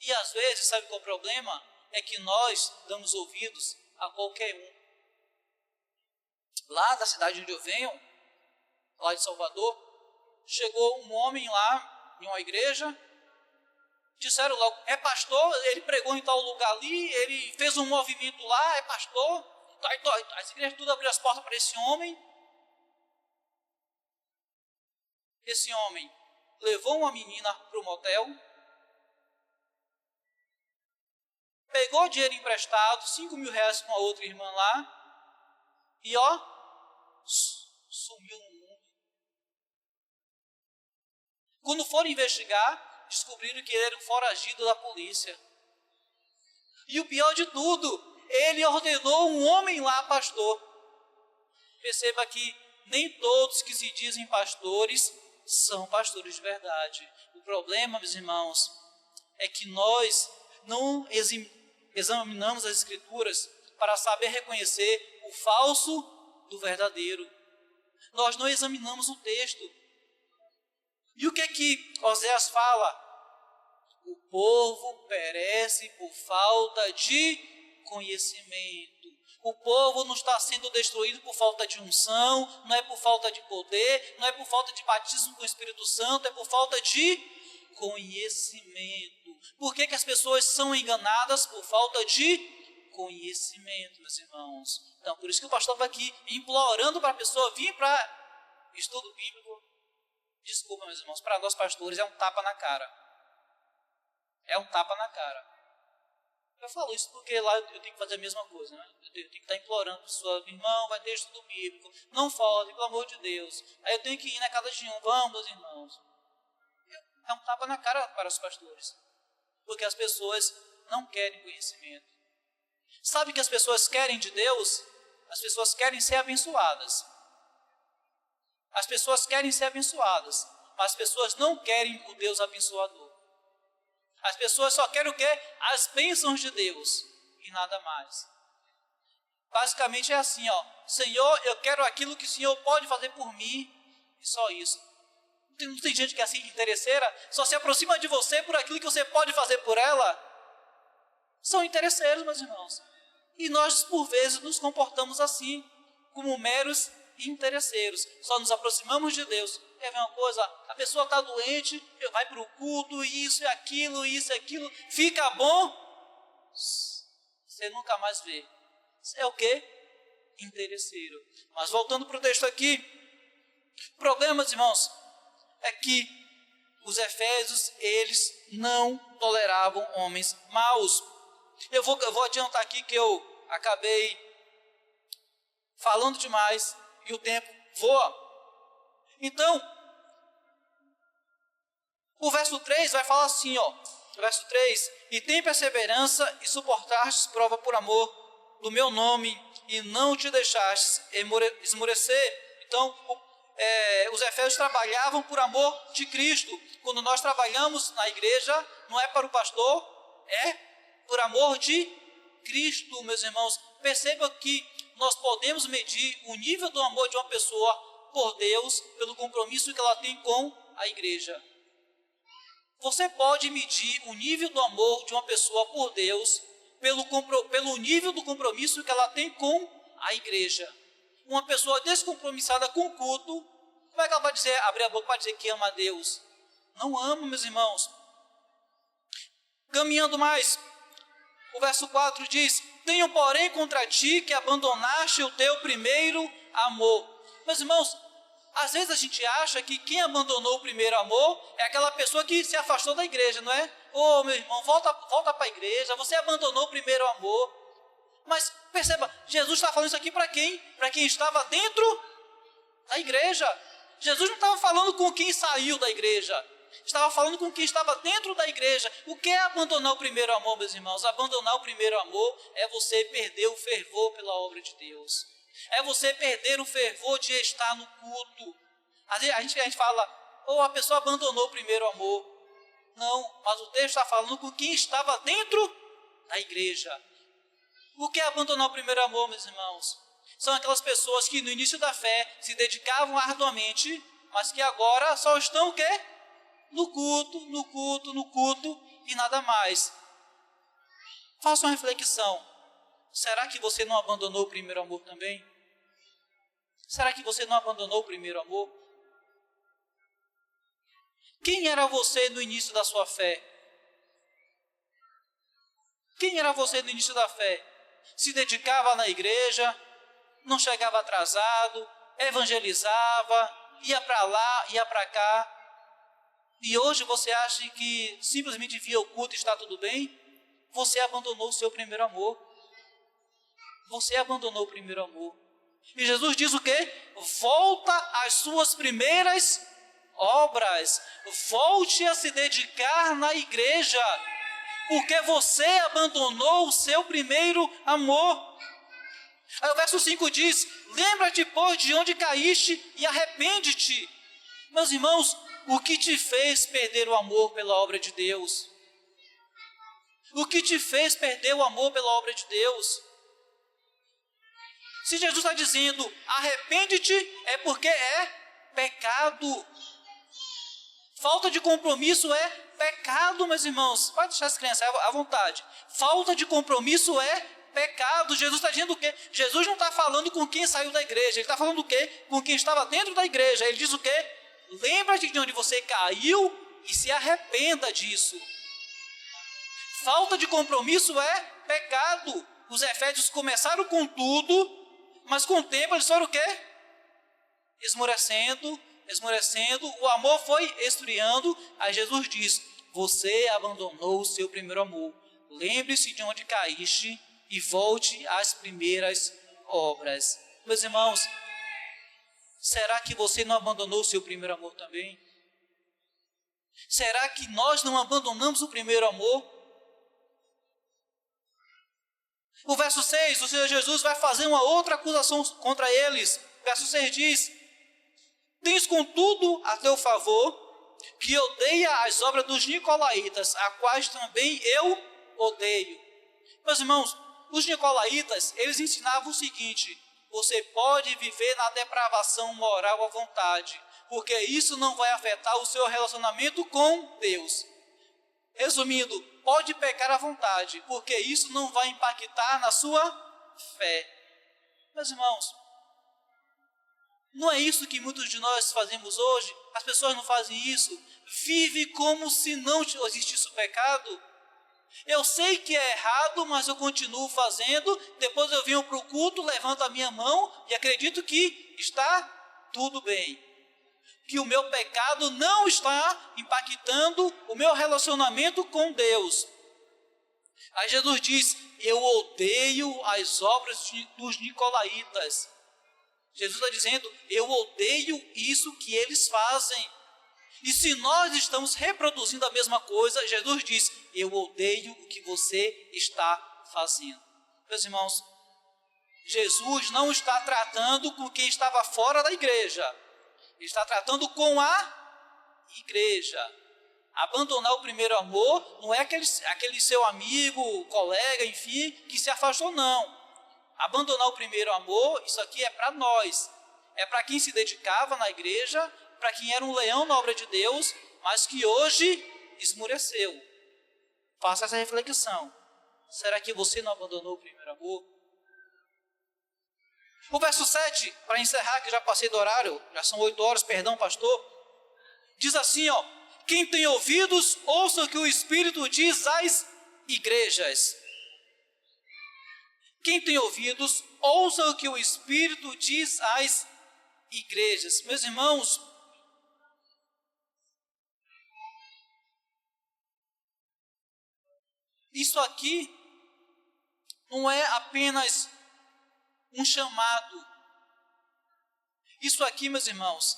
E às vezes, sabe qual é o problema? É que nós damos ouvidos a qualquer um. Lá da cidade onde eu venho, lá de Salvador, chegou um homem lá em uma igreja, disseram logo, é pastor, ele pregou em tal lugar ali, ele fez um movimento lá, é pastor. As igrejas tudo abriu as portas para esse homem. Esse homem levou uma menina para o motel, pegou dinheiro emprestado, 5 mil reais com a outra irmã lá, e sumiu no mundo. Quando foram investigar, descobriram que ele era um foragido da polícia. E o pior de tudo, ele ordenou um homem lá pastor. Perceba que nem todos que se dizem pastores são pastores de verdade. O problema, meus irmãos, é que nós não examinamos as Escrituras para saber reconhecer o falso do verdadeiro. Nós não examinamos o texto. E o que Oséias fala? O povo perece por falta de conhecimento. O povo não está sendo destruído por falta de unção, não é por falta de poder, não é por falta de batismo com o Espírito Santo, é por falta de conhecimento. Por que as pessoas são enganadas? Por falta de conhecimento, meus irmãos. Então, por isso que o pastor vai aqui implorando para a pessoa vir para estudo bíblico. Desculpa, meus irmãos, para nós pastores é um tapa na cara. É um tapa na cara. Eu falo isso porque lá eu tenho que fazer a mesma coisa, né? Eu tenho que estar implorando para a pessoa, irmão, vai ter estudo bíblico, não falte, pelo amor de Deus. Aí eu tenho que ir na casa de um, vamos, meus irmãos. É um tapa na cara para os pastores, porque as pessoas não querem conhecimento. Sabe o que as pessoas querem de Deus? As pessoas querem ser abençoadas. As pessoas querem ser abençoadas, mas as pessoas não querem o Deus abençoador. As pessoas só querem o quê? As bênçãos de Deus e nada mais. Basicamente é assim, Senhor, eu quero aquilo que o Senhor pode fazer por mim e só isso. Não tem gente que é assim, interesseira, só se aproxima de você por aquilo que você pode fazer por ela. São interesseiros, meus irmãos. E nós, por vezes, nos comportamos assim, como meros interesseiros. Só nos aproximamos de Deus. Quer ver uma coisa? A pessoa está doente, vai para o culto, isso e aquilo, fica bom, você nunca mais vê. Isso é o quê? Interesseiro. Mas voltando para o texto aqui, o problema, meus irmãos, é que os efésios, eles não toleravam homens maus. Eu vou adiantar aqui que eu acabei falando demais e o tempo voa. Então, o verso 3 vai falar assim, verso 3, e tem perseverança e suportastes prova por amor do meu nome e não te deixastes esmorecer. Então, os efésios trabalhavam por amor de Cristo. Quando nós trabalhamos na igreja, não é para o pastor, é por amor de Cristo, meus irmãos. Perceba que nós podemos medir o nível do amor de uma pessoa por Deus pelo compromisso que ela tem com a igreja. Você pode medir o nível do amor de uma pessoa por Deus pelo nível do compromisso que ela tem com a igreja. Uma pessoa descompromissada com o culto, como é que ela vai abrir a boca para dizer que ama a Deus? Não ama, meus irmãos. Caminhando mais, o verso 4 diz, tenho porém contra ti que abandonaste o teu primeiro amor. Meus irmãos, às vezes a gente acha que quem abandonou o primeiro amor é aquela pessoa que se afastou da igreja, não é? Meu irmão, volta para a igreja, você abandonou o primeiro amor. Mas perceba, Jesus está falando isso aqui para quem? Para quem estava dentro da igreja. Jesus não estava falando com quem saiu da igreja. Estava falando com quem estava dentro da igreja. O que é abandonar o primeiro amor, meus irmãos? Abandonar o primeiro amor é você perder o fervor pela obra de Deus. É você perder o fervor de estar no culto. A gente fala, ou a pessoa abandonou o primeiro amor. Não, mas o texto está falando com quem estava dentro da igreja. O que é abandonar o primeiro amor, meus irmãos? São aquelas pessoas que no início da fé se dedicavam arduamente, mas que agora só estão o quê? No culto e nada mais. Faça uma reflexão. Será que você não abandonou o primeiro amor também? Será que você não abandonou o primeiro amor? Quem era você no início da sua fé? Quem era você no início da fé? Se dedicava na igreja, não chegava atrasado, evangelizava, ia para lá, ia para cá. E hoje você acha que simplesmente via o culto e está tudo bem? Você abandonou o seu primeiro amor. Você abandonou o primeiro amor. E Jesus diz o quê? Volta às suas primeiras obras. Volte a se dedicar na igreja. Porque você abandonou o seu primeiro amor. Aí o verso 5 diz: lembra-te, pois, de onde caíste e arrepende-te. Meus irmãos, o que te fez perder o amor pela obra de Deus? O que te fez perder o amor pela obra de Deus? Se Jesus está dizendo, arrepende-te, é porque é pecado. Falta de compromisso é pecado, meus irmãos. Pode deixar as crianças à vontade. Falta de compromisso é pecado. Jesus está dizendo o quê? Jesus não está falando com quem saiu da igreja. Ele está falando o quê? Com quem estava dentro da igreja. Ele diz o quê? Lembra-te de onde você caiu e se arrependa disso. Falta de compromisso é pecado. Os efésios começaram com tudo, mas com o tempo eles foram o quê? Esmorecendo, o amor foi esfriando. Aí Jesus diz, você abandonou o seu primeiro amor. Lembre-se de onde caíste e volte às primeiras obras. Meus irmãos, será que você não abandonou o seu primeiro amor também? Será que nós não abandonamos o primeiro amor? O verso 6, o Senhor Jesus vai fazer uma outra acusação contra eles. Verso 6 diz, tens contudo a teu favor, que odeia as obras dos nicolaítas, a quais também eu odeio. Meus irmãos, os nicolaítas, eles ensinavam o seguinte, você pode viver na depravação moral à vontade, porque isso não vai afetar o seu relacionamento com Deus. Resumindo, pode pecar à vontade, porque isso não vai impactar na sua fé. Meus irmãos, não é isso que muitos de nós fazemos hoje? As pessoas não fazem isso. Vive como se não existisse o pecado. Eu sei que é errado, mas eu continuo fazendo. Depois eu venho para o culto, levanto a minha mão e acredito que está tudo bem. Que o meu pecado não está impactando o meu relacionamento com Deus. Aí Jesus diz, eu odeio as obras dos nicolaítas. Jesus está dizendo, eu odeio isso que eles fazem. E se nós estamos reproduzindo a mesma coisa, Jesus diz, eu odeio o que você está fazendo. Meus irmãos, Jesus não está tratando com quem estava fora da igreja. Ele está tratando com a igreja. Abandonar o primeiro amor não é aquele seu amigo, colega, enfim, que se afastou, não. Abandonar o primeiro amor, isso aqui é para nós. É para quem se dedicava na igreja, para quem era um leão na obra de Deus, mas que hoje esmureceu. Faça essa reflexão. Será que você não abandonou o primeiro amor? O verso 7, para encerrar, que já passei do horário, já são 8 horas, perdão, pastor. Diz assim, ó, quem tem ouvidos, ouça o que o Espírito diz às igrejas. Quem tem ouvidos, ouça o que o Espírito diz às igrejas. Meus irmãos, isso aqui não é apenas um chamado. Isso aqui, meus irmãos,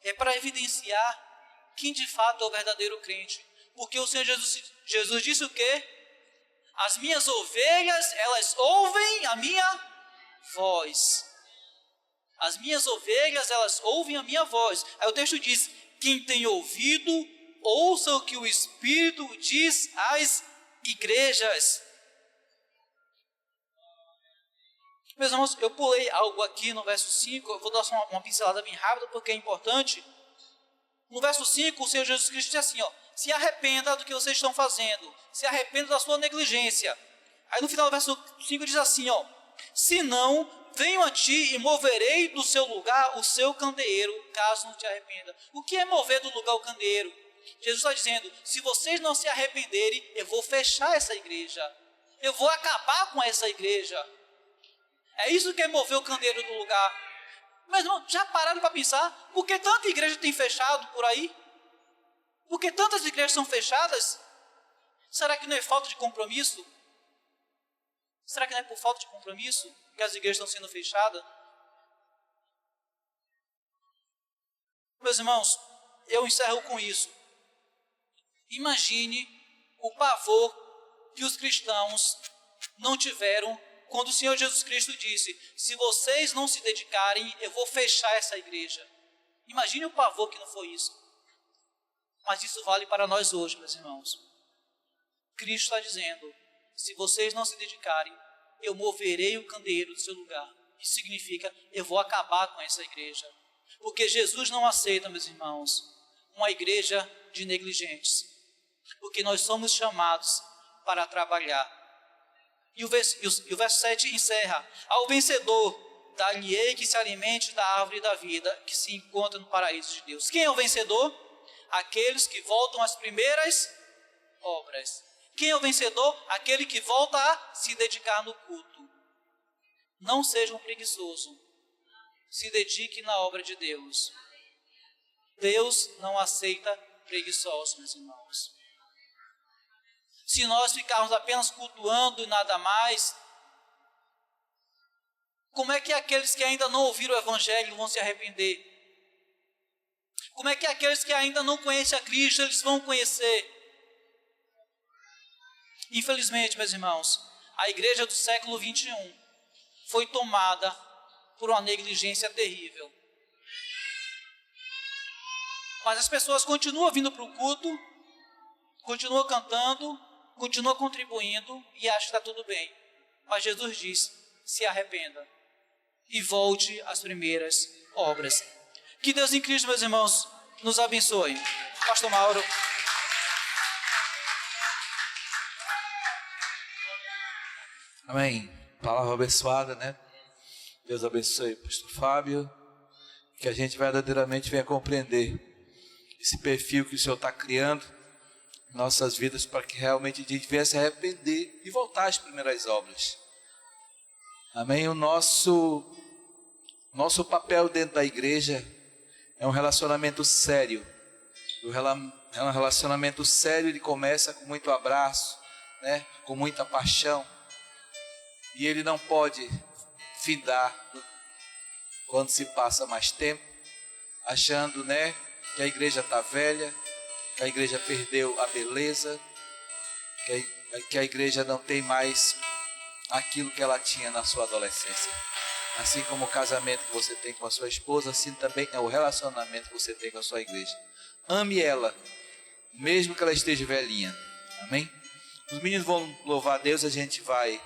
é para evidenciar quem de fato é o verdadeiro crente. Porque o Senhor Jesus disse o quê? As minhas ovelhas, elas ouvem a minha voz. As minhas ovelhas, elas ouvem a minha voz. Aí o texto diz, Quem tem ouvido, ouça o que o Espírito diz às igrejas. Meus irmãos, eu pulei algo aqui no verso 5, eu vou dar só uma pincelada bem rápida, porque é importante. No verso 5, o Senhor Jesus Cristo diz assim, se arrependa do que vocês estão fazendo, se arrependa da sua negligência. Aí no final do verso 5 diz assim, se não, venho a ti e moverei do seu lugar o seu candeeiro, caso não te arrependa. O que é mover do lugar o candeeiro? Jesus está dizendo, se vocês não se arrependerem, eu vou fechar essa igreja, eu vou acabar com essa igreja. É isso que é mover o candeeiro do lugar. Mas não, já pararam para pensar? Por que tanta igreja tem fechado por aí? Por que tantas igrejas são fechadas? Será que não é falta de compromisso? Será que não é por falta de compromisso que as igrejas estão sendo fechadas? Meus irmãos, eu encerro com isso. Imagine o pavor que os cristãos não tiveram quando o Senhor Jesus Cristo disse, se vocês não se dedicarem, eu vou fechar essa igreja. Imagine o pavor que não foi isso. Mas isso vale para nós hoje, meus irmãos. Cristo está dizendo, se vocês não se dedicarem, eu moverei o candeeiro do seu lugar. Isso significa, eu vou acabar com essa igreja. Porque Jesus não aceita, meus irmãos, uma igreja de negligentes. Porque nós somos chamados para trabalhar. E o verso 7 encerra, ao vencedor, dar-lhe-ei que se alimente da árvore da vida, que se encontra no paraíso de Deus. Quem é o vencedor? Aqueles que voltam às primeiras obras. Quem é o vencedor? Aquele que volta a se dedicar no culto. Não seja um preguiçoso. Se dedique na obra de Deus. Deus não aceita preguiçosos, meus irmãos. Se nós ficarmos apenas cultuando e nada mais, como é que aqueles que ainda não ouviram o Evangelho vão se arrepender? Como é que aqueles que ainda não conhecem a Cristo, eles vão conhecer? Infelizmente, meus irmãos, a igreja do século 21 foi tomada por uma negligência terrível. Mas as pessoas continuam vindo para o culto, continuam cantando, continua contribuindo e acha que está tudo bem. Mas Jesus diz, se arrependa e volte às primeiras obras. Que Deus em Cristo, meus irmãos, nos abençoe. Pastor Mauro. Amém. Palavra abençoada, né? Deus abençoe o pastor Fábio. Que a gente verdadeiramente venha compreender esse perfil que o Senhor está criando nossas vidas, para que realmente a gente venha se arrepender e voltar às primeiras obras. Amém? O nosso papel dentro da igreja é um relacionamento sério. É um relacionamento sério, ele começa com muito abraço, né? Com muita paixão. E ele não pode findar quando se passa mais tempo, achando, né, que a igreja está velha, que a igreja perdeu a beleza, que a igreja não tem mais aquilo que ela tinha na sua adolescência. Assim como o casamento que você tem com a sua esposa, assim também é o relacionamento que você tem com a sua igreja. Ame ela, mesmo que ela esteja velhinha. Amém? Os meninos vão louvar a Deus, a gente vai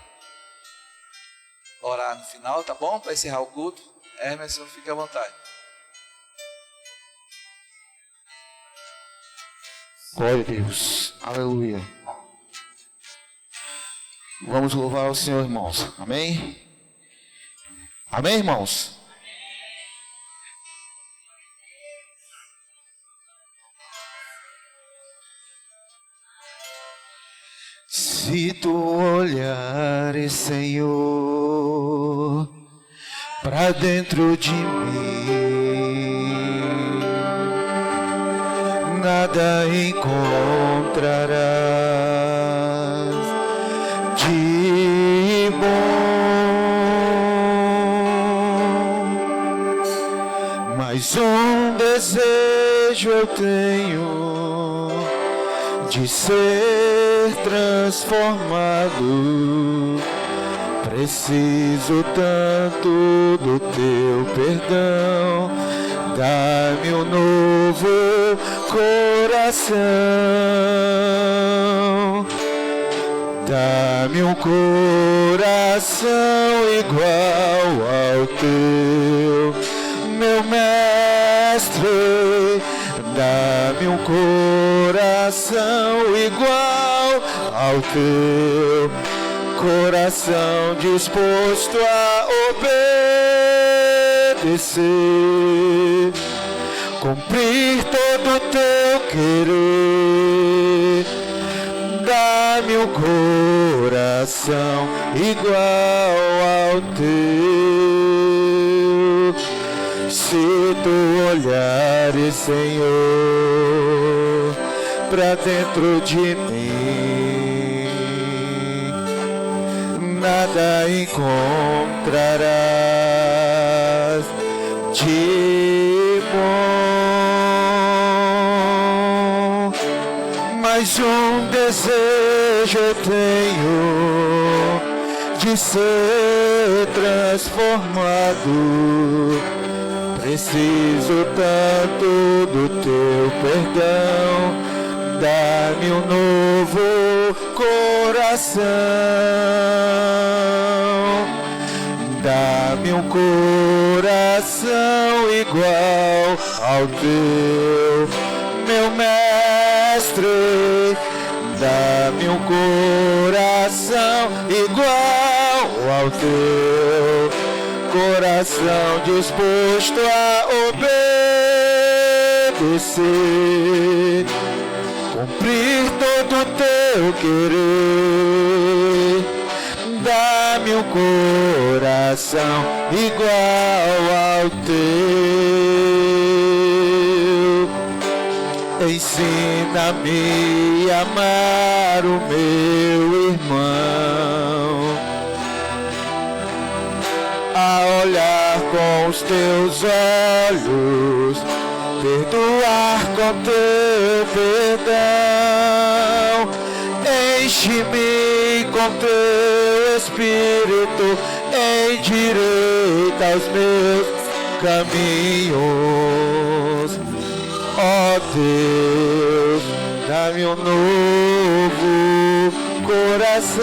orar no final, tá bom? Para encerrar o culto. Emerson, fique à vontade. Glória a Deus, aleluia. Vamos louvar o Senhor, irmãos. Amém? Amém, irmãos? Se tu olhares, Senhor, para dentro de mim, nada encontrarás de bom, mas um desejo eu tenho de ser transformado. Preciso tanto do teu perdão, dá-me um novo coração, dá-me um coração igual ao teu, meu mestre. Dá-me um coração igual ao teu, coração disposto a obedecer, cumprir todo o teu querer. Dá-me um coração igual ao teu. Se tu olhares, Senhor, pra dentro de mim, nada encontrarás de bom, mas um desejo eu tenho de ser transformado. Preciso tanto do teu perdão. Dá-me um novo coração, dá-me um coração igual ao teu, meu mestre. Dá-me um coração igual ao teu, coração disposto a obedecer, cumprir todo o teu querer. Dá-me um coração igual ao teu. Ensina-me a amar o meu irmão, a olhar com os teus olhos, perdoar com teu perdão. Enche-me com teu Espírito, endireita os meus caminhos. Ó Deus, dá-me um novo coração.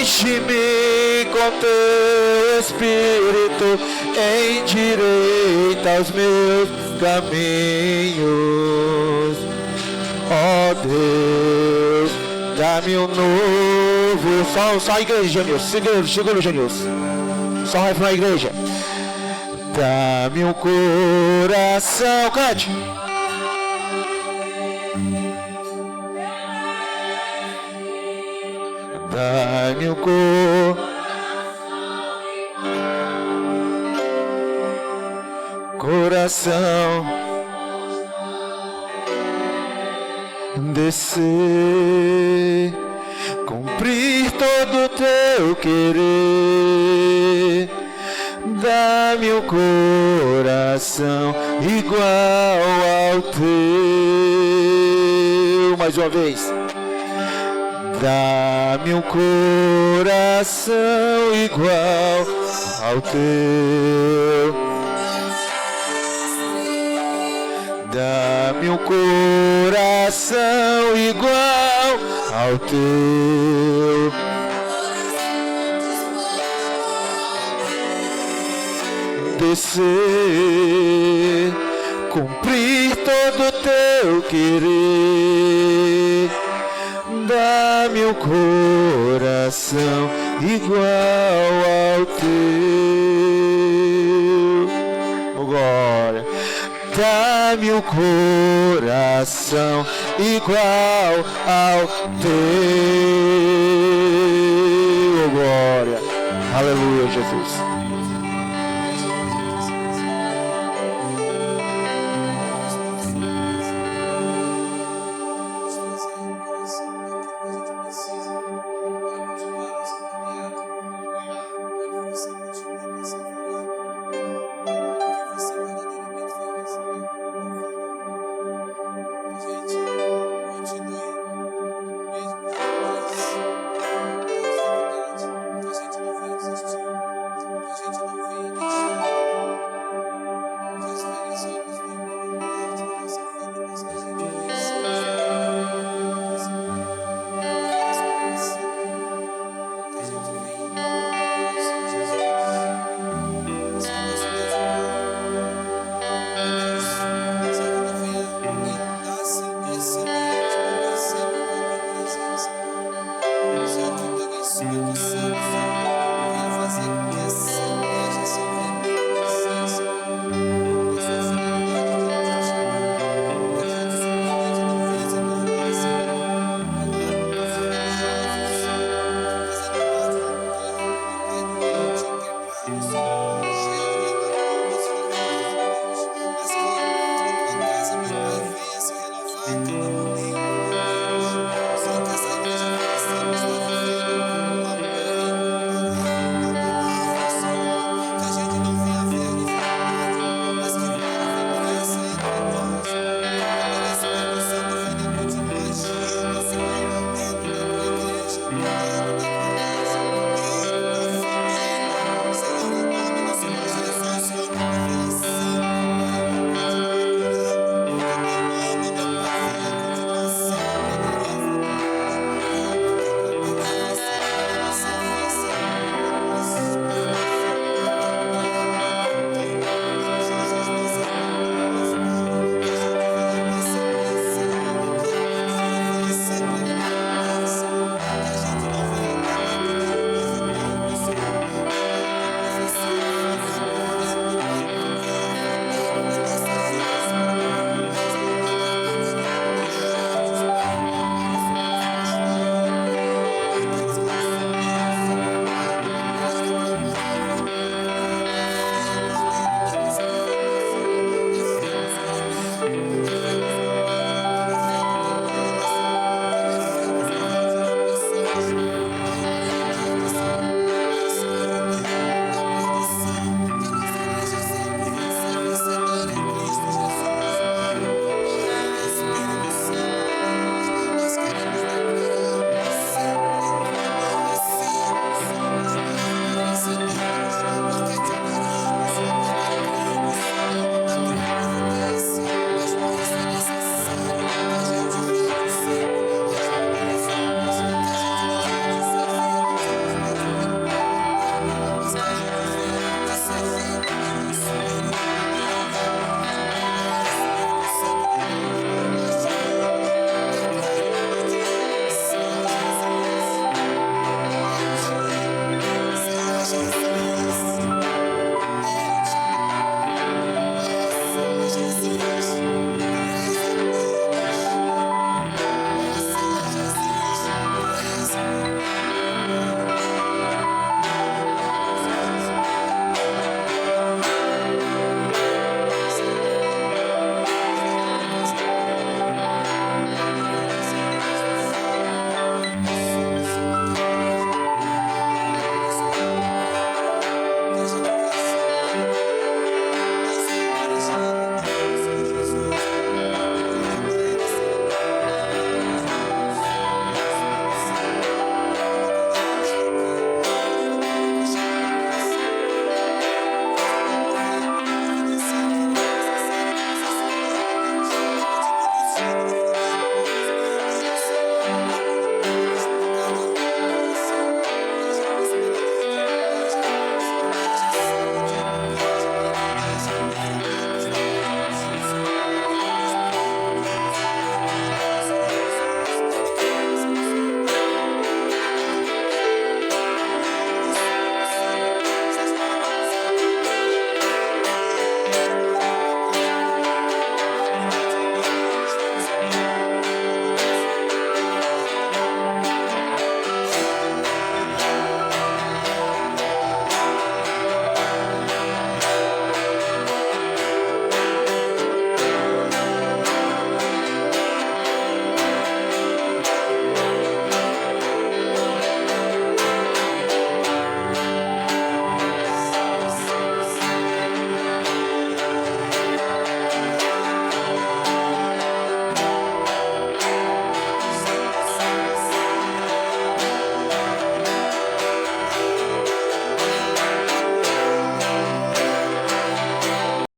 Enche-me com teu Espírito, endireita os meus caminhos. Ó Deus, dá-me um novo. Só a igreja, Janilson. Segura, Janilson. Só vai para a igreja. Dá-me um coração. Cante. Dá-me um coração, descer, cumprir todo o teu querer. Dá-me um coração igual ao teu. Mais uma vez. Dá-me um coração igual ao teu. Dá-me um coração igual ao teu. Descer, cumprir todo o teu querer. Dá-me um coração igual ao teu. Oh, glória. Dá-me um coração igual ao teu. Oh, glória. Aleluia, Jesus.